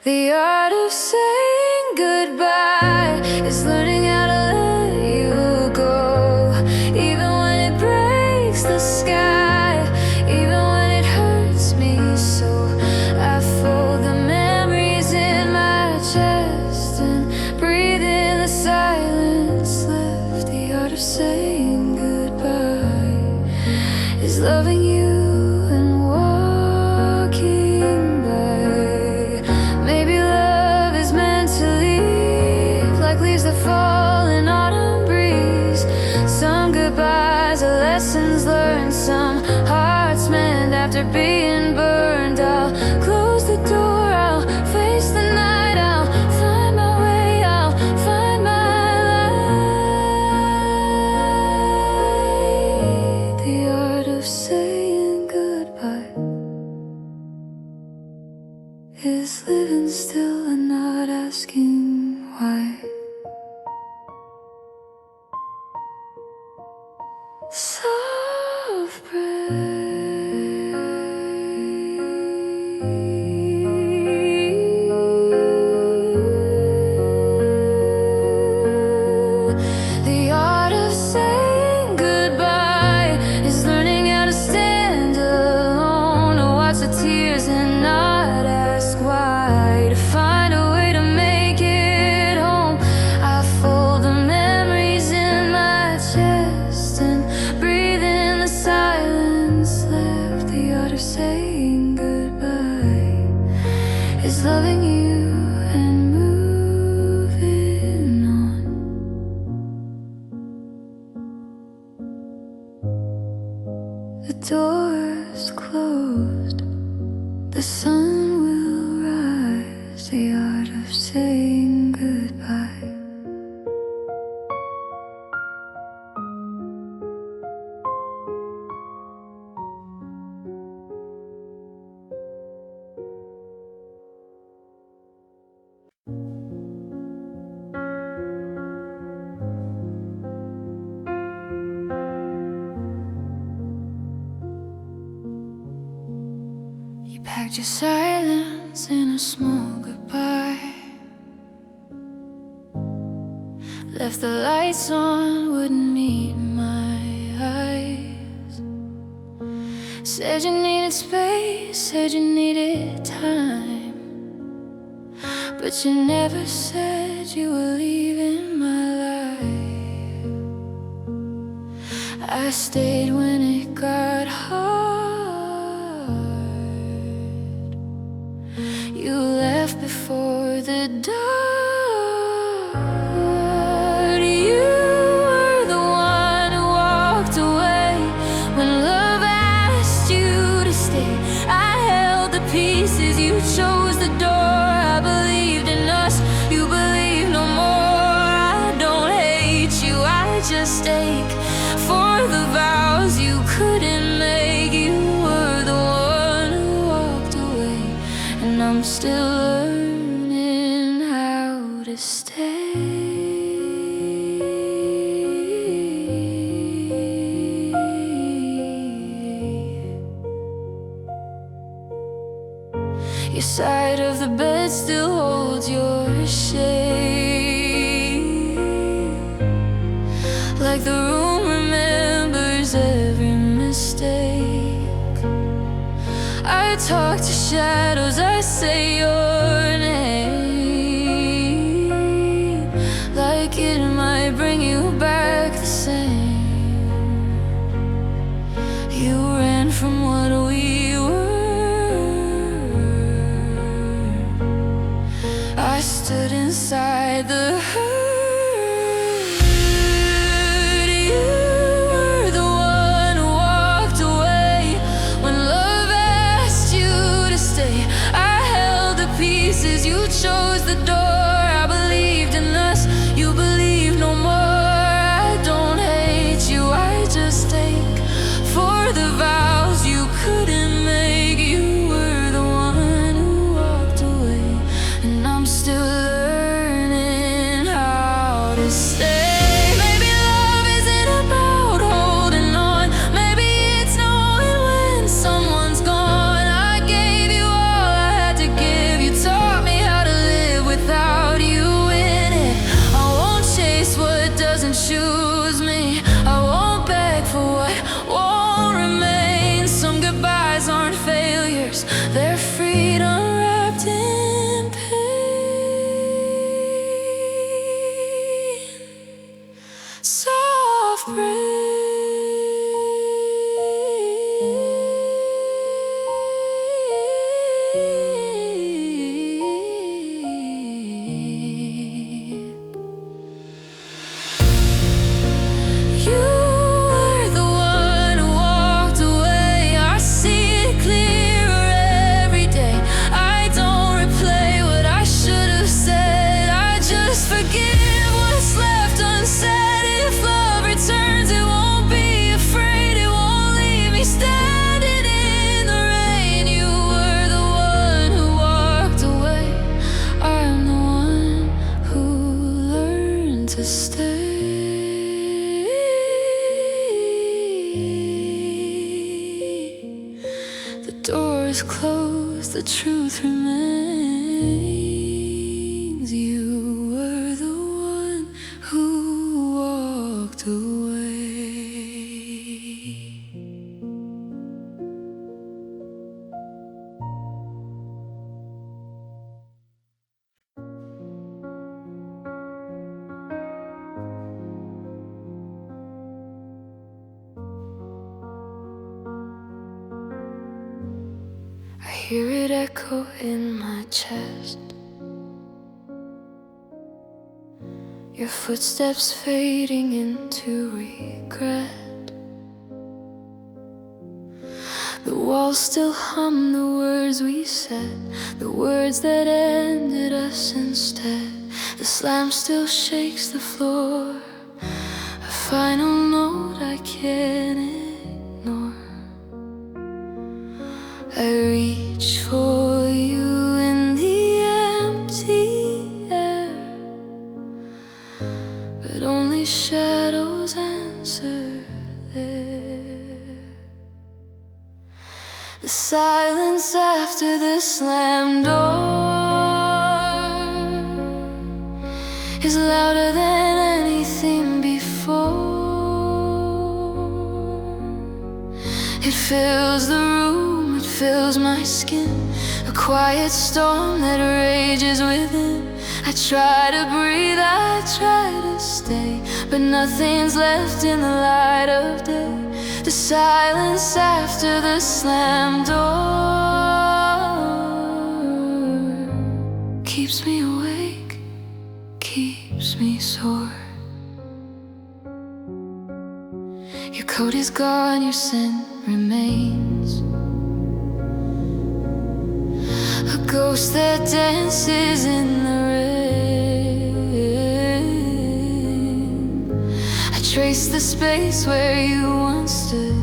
The art of saying goodbye is learning how to let you go. Even when it breaks the sky, even when it hurts me so, I fold the memories in my chest and breathe in the silence left. The art of saying goodbye is loving you and walking by. Maybe love is meant to leave like leaves that fall in autumn breeze. Some goodbyes are lessons learned, some hearts mend after being burned. I'll close the door, I'll face the night, I'll find my way, I'll find my light. The art of saying goodbye is living still and not asking why. Soft The art of saying goodbye is learning how to stand alone, to watch the tears and not ask why, to find a way to make it home. I fold the memories in my chest and breathe in the silence left. The art of saying goodbye is loving you and moving on. The door's closed, the sun will rise. The art of saying goodbye. You packed your silence in a small goodbye, left the lights on, wouldn't meet my eyes. Said you needed space, said you needed time, but you never said you were leaving my life. I stayed when it got hard. You left before the dawn. You were the one who walked away when love asked you to stay. I held the pieces, you chose the door. I believed in us, you believe no more. I don't hate you, I just ache for the vows you couldn't make. You were the one who I'm still learning how to stay. Your side of the bed still holds your shade, like the room remembers every mistake. I talk to shadows, I say your name, like it might bring you back the same. You ran from what we were. I stood inside the hurt. You were the one who walked away when love asked you to stay. I held the pieces, you chose the door. I believed in us, you believe no more. I don't hate you, I just ache for the vows you couldn't make. You were the one who walked away, and I'm still learning how to stay. Maybe love isn't about holding on. Maybe it's knowing when someone's gone. I gave you all I had to give. You taught me how to live without you in it. I won't chase what doesn't choose me. I won't beg for what won't remain. Some goodbyes aren't failures, they're freedom wrapped in pain. Soft You were the one who walked away. I see it clearer every day. I don't replay what I should have said. I just forgive what's left unsaid. If love returns, it won't be afraid. It won't leave me standing in the rain. You were the one who walked away. I'm the one who learned to stay. The door is closed, the truth remains. You were the one who walked away. I hear it echo in my chest. Your footsteps fading into regret. The walls still hum the words we said, the words that ended us instead. The slam still shakes the floor, a final note I can't ignore. I reach for you in the empty air, but only shadows answer there. The silence after the slammed door is louder than anything before. It fills the room, it fills my skin, a quiet storm that rages within. I try to breathe, I try to stay, but nothing's left in the light of day. The silence after the slammed door keeps me awake, keeps me sore. Your coat is gone, your scent remains, a ghost that dances in the rain. I trace the space where you once stood,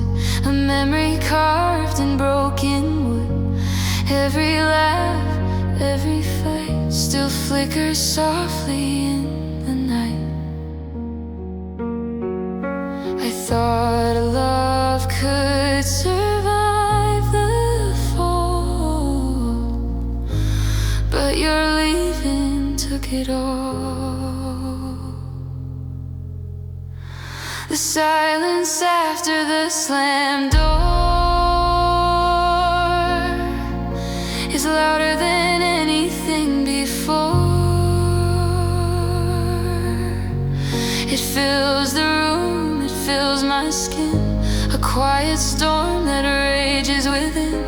a memory carved in broken wood. Every laugh, Every fight still flickers softly in the night. I thought love could survive the fall, but your leaving took it all. The silence after the slammed door is louder than anything before. It fills the room, it fills my skin, a quiet storm that rages within.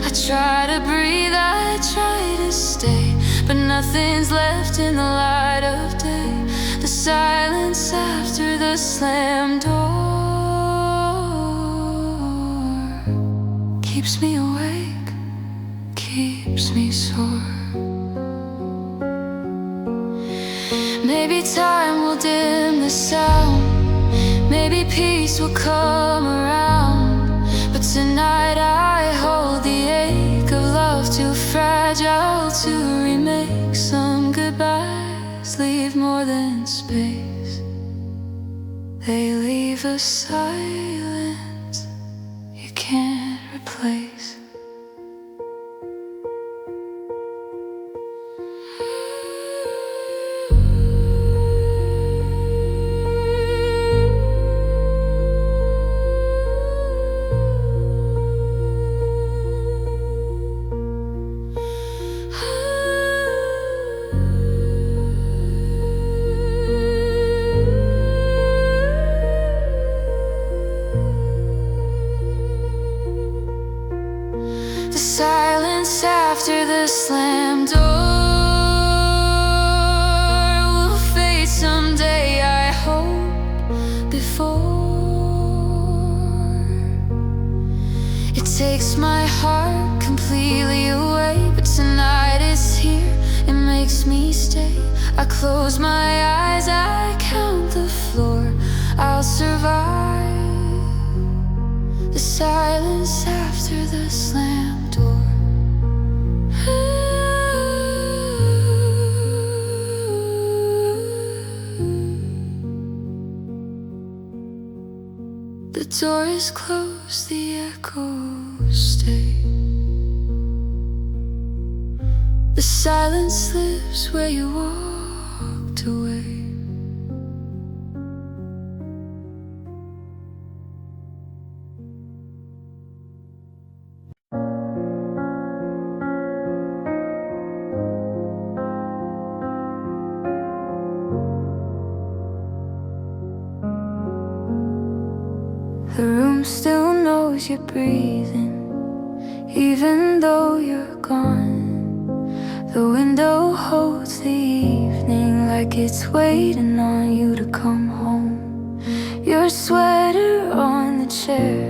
I try to breathe, I try to stay, but nothing's left in the light of day. The silence after the slammed door keeps me awake, keeps me sore. Maybe time will dim the sound, maybe peace will come around, but tonight I hold the ache of love too fragile to remake. Some goodbyes leave more than space, they leave a silence you can't replace. The silence after the slammed door will fade someday, I hope, before it takes my heart completely away. But tonight it's here, it makes me stay. I close my eyes, I count the floor, I'll survive. The silence after the slammed door. The door is closed, the echoes stay. The silence lives where you walked away. The room still knows you're breathing, even though you're gone. The window holds the evening like it's waiting on you to come home. Your sweater on the chair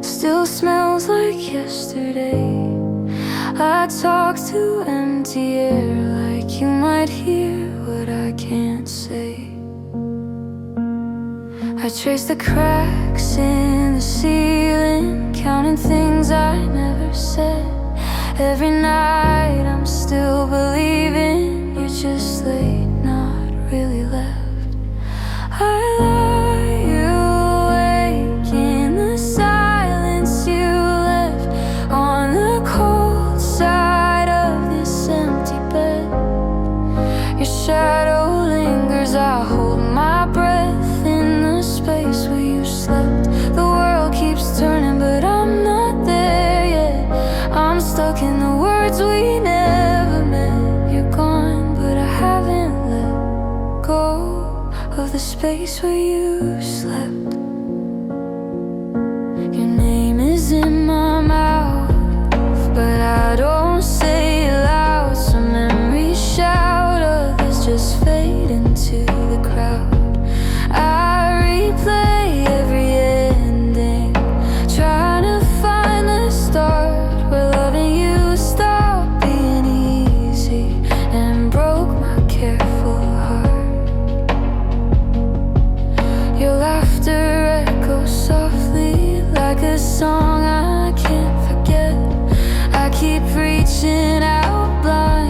still smells like yesterday. I talk to empty air like you might hear what I can't say. I trace the cracks in the ceiling, counting things I never said. Every night I'm still believing you're just late, not really left. I lie awake in the silence you left on the cold side of this empty bed. Your shadow lingers, I hold my breath in the space where you slept. The world keeps turning, but I'm not there yet. I'm stuck in the words we never met. You're gone, but I haven't let go of the space where you slept. Your name is in my mouth, but I don't say it loud. Some memories shout, others just fade into the crowd. I replay every ending, trying to find the start where loving you stopped being easy and broke my careful heart. Your laughter echoes softly like a song I can't forget. I keep reaching out blind,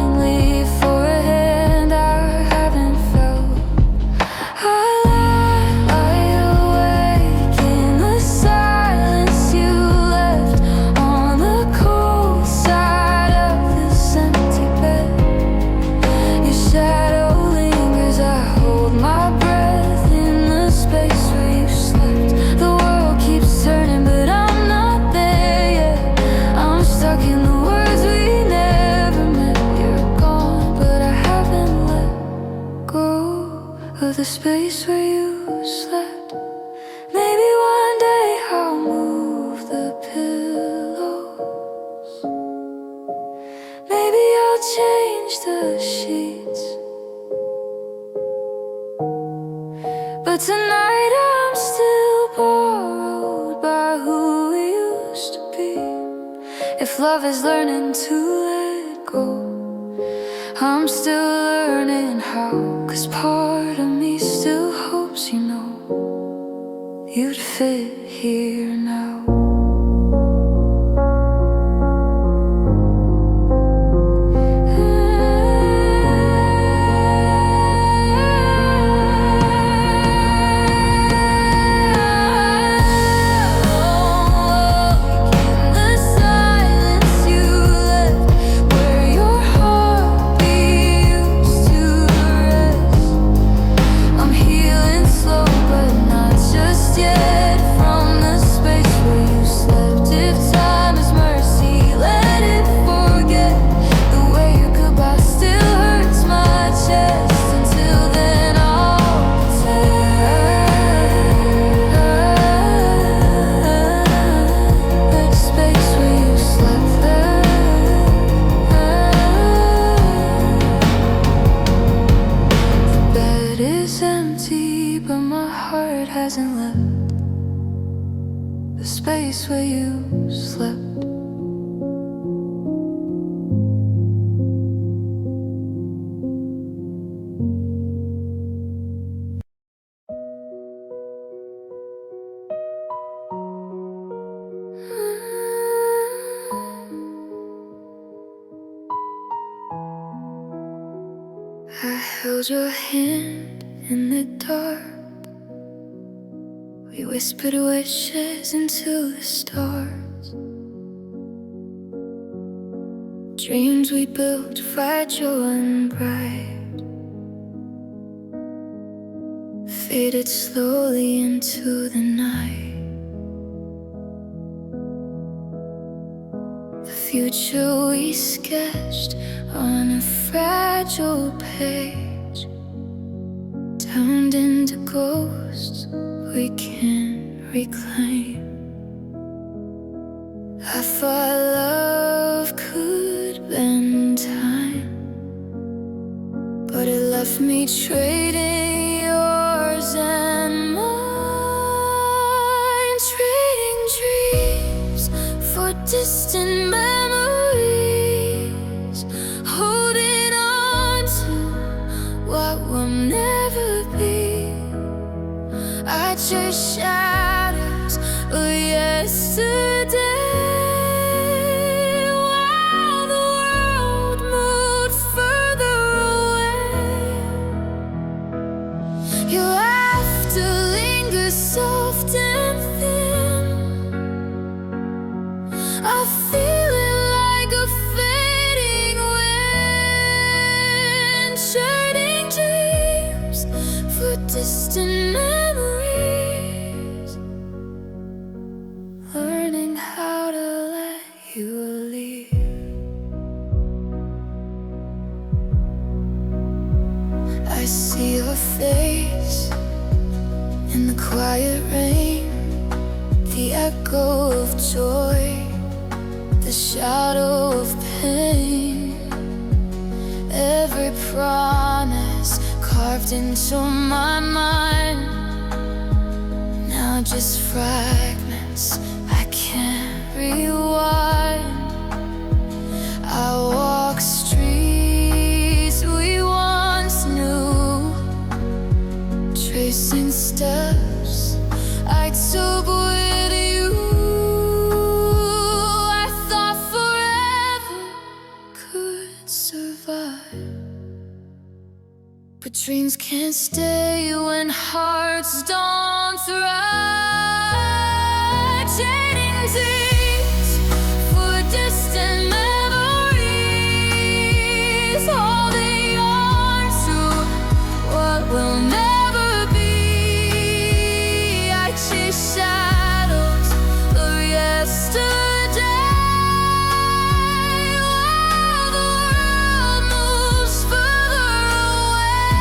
the space where you slept. Maybe one day I'll move the pillows. Maybe I'll change the sheets. But tonight I'm still borrowed by who we used to be. If love is learning to let go, I'm still learning how. 'Cause part of me still hopes, you know, you'd fit here now. But my heart hasn't left the space where you slept. I held your hand in the dark. We whispered wishes into the stars. Dreams we built fragile and bright faded slowly into the night. The future we sketched on a fragile page turned into ghosts we can't reclaim. I thought love could bend time, but it left me trading yours and mine, trading dreams for distant memories, holding on to what will never be. I chase shadows of yesterday while the world moved further away. Your laughter lingers soft and thin. I feel it like a fading wind, churning dreams for distant memories, learning how to let you leave. I see your face in the quiet rain, the echo of joy, the shadow of pain. Every promise carved into my mind, now just fragments I can't rewind. I walk streets we once knew, tracing steps I took with you. I thought forever could survive, but dreams can't stay when hearts don't thrive. Trading dreams for distant memories, holding on to what will never be. I chase shadows of yesterday while the world moves further away.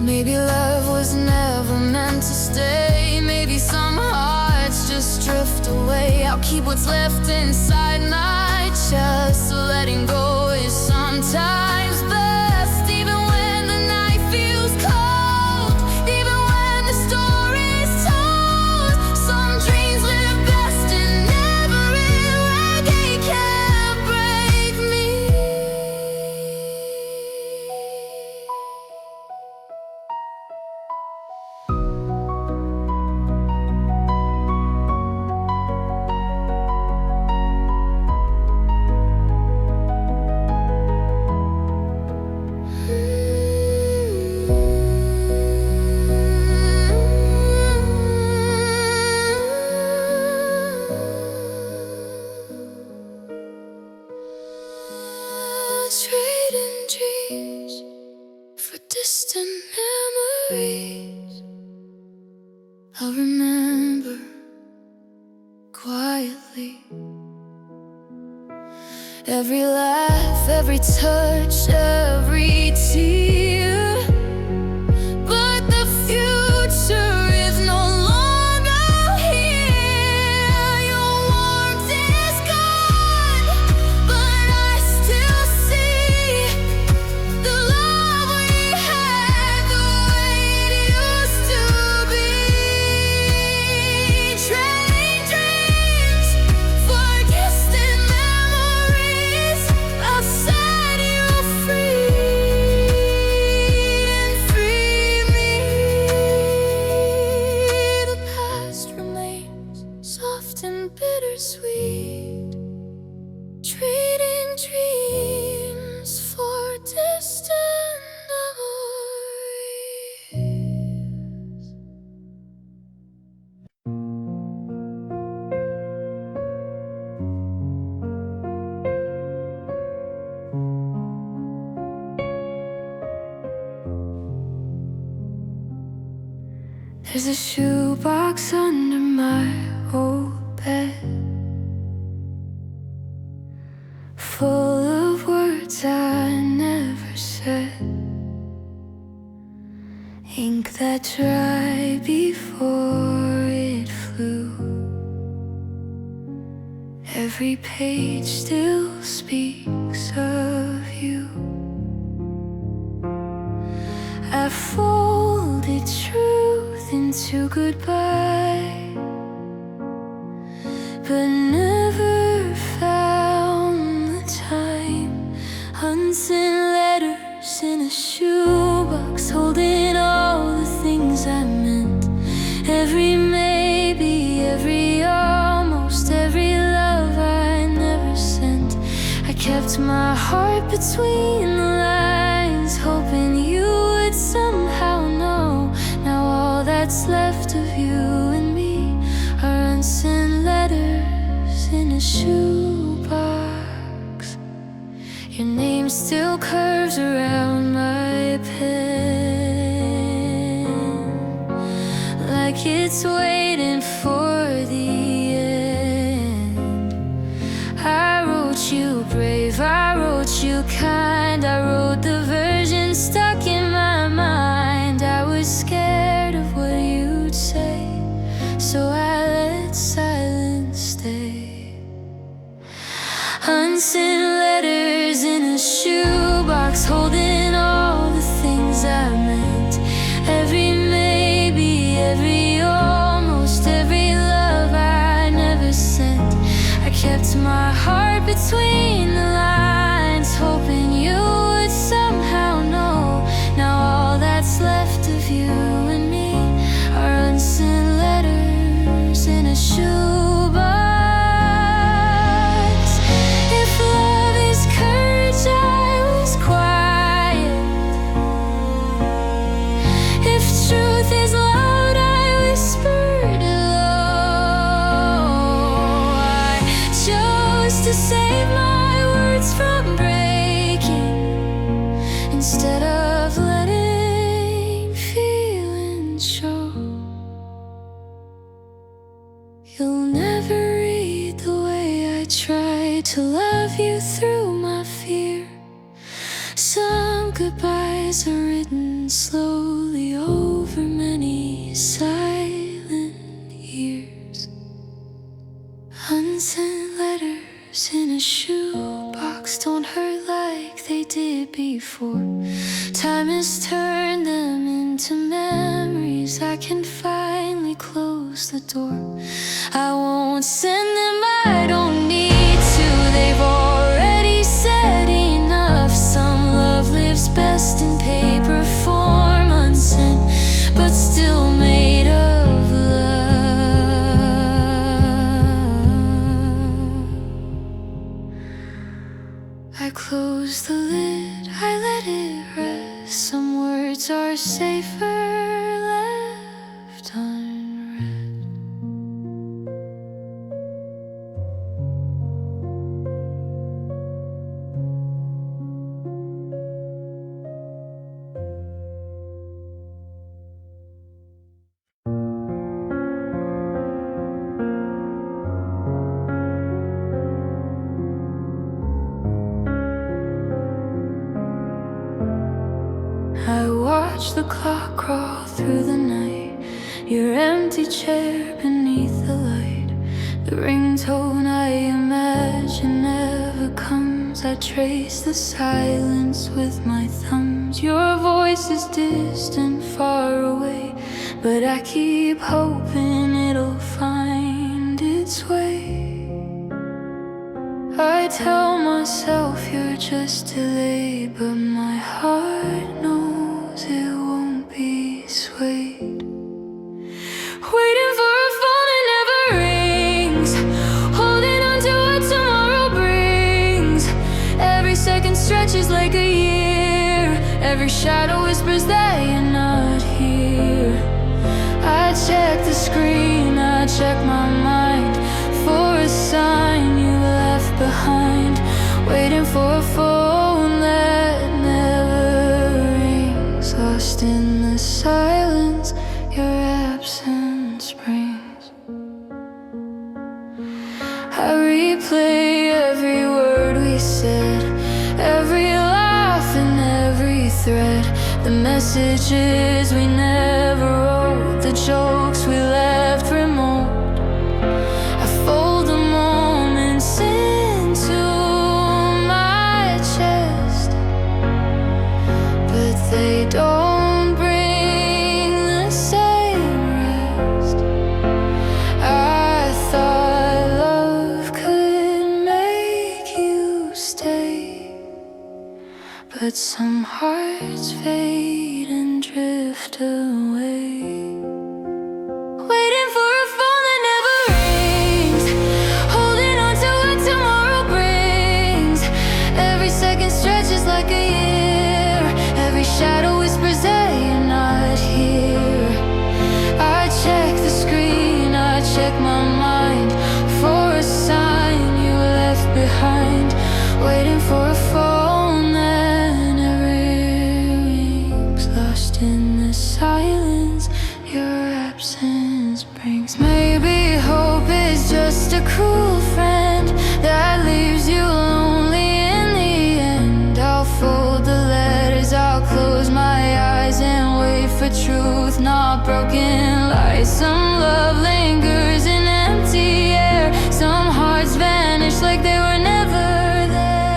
Maybe love was never meant to stay. Maybe some hearts just drift away. I'll keep what's left inside my chest. Letting go is sometimes best, even when the night feels cold, even when the story's told. Some dreams live best in never where they can't break me. Trading dreams for distant memories. I'll remember quietly every laugh, every touch, every tear. But the future is no longer here. Your warmth is gone, but I still see the love we had, the way it used to be. Trading dreams for distant memories. I'll set you free and free me. The past remains soft and bittersweet. Trading dreams for distant memories. There's a shoebox under my old bed, full of words I never said, ink that dried before it flew. Every page still speaks of you. I folded truth into goodbye, but never found the time. Unsent letters in a shoebox, holding all the things I meant. Every maybe, every almost, every love I never sent. I kept my heart between the lines, hoping you would somehow know. Now all that's left of you and me are unsent letters in a shoebox. Your name still curves around my pen, like it's waiting for the end. I wrote you brave, I wrote you kind, I wrote the version stuck in my mind. I was scared of what you'd say, so I let silence stay. Unsent letters in a shoebox, holding all the things I meant. Every maybe, every almost, every love I never sent. I kept my heart between the lines, hoping you would somehow know. Now all that's left of you and me are unsent letters in a shoebox. If love is courage, I was quiet. If truth is loud, I whispered low. I chose to save my words from breaking, instead of letting feelings show. You'll never read the way I tried to love you through my fear. Some goodbyes are written slowly days I can finally close the door. I won't send them, I don't need to. They've already said enough. Some love lives best in paper form, unsent, but still made of love. I close the lid, I let it rest. Some words are safer left unread. I watch the clock crawl through the night, your empty chair beneath the light. The ringtone I imagine never comes. I trace the silence with my thumbs. Your voice is distant, far away, but I keep hoping it'll find its way. I tell myself you're just delayed, but my heart knows it won't be swayed. Waiting for a phone that never rings, holding on to what tomorrow brings. Every second stretches like a year, every shadow whispers that you're not here. I check the screen, I check my mind for a sign you left behind. Waiting for a phone that never rings, lost in the silence your absence brings. I replay every word we said, every laugh and every thread. The messages we never wrote, the jokes we left remote. I fold the moments into my chest, but they don't bring the same rest. I thought love could make you stay, but some hearts fade and drift away. Waiting for a phone that never rings, holding on to what tomorrow brings. Every second stretches like a year, every shadow whispers that you're not here. I check the screen, I check my mind for a sign you left behind. Waiting for a phone that never rings, lost in the silence your absence brings. Maybe hope is just a cruel friend that leaves you lonely in the end. I'll fold the letters, I'll close my eyes and wait for truth, not broken lies. Some love lingers in empty air, some hearts vanish like they were never there.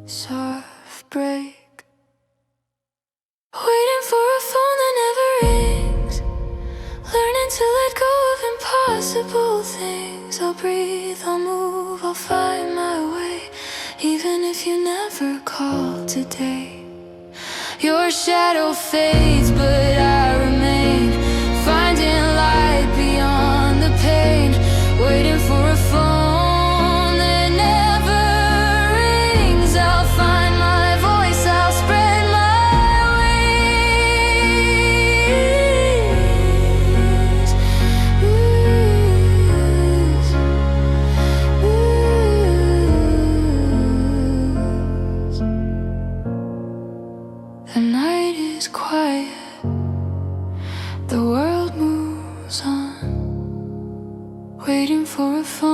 Soft break, waiting for a phone that never rings, learning to let go of impossible things. I'll breathe, I'll move, I'll find my way, even if you never call today. Your shadow fades, but I remain, finding light beyond the pain. Waiting for a phone that never rings. I'll find my voice, I'll spread my wings. The night is quiet, the world moves on, waiting for a phone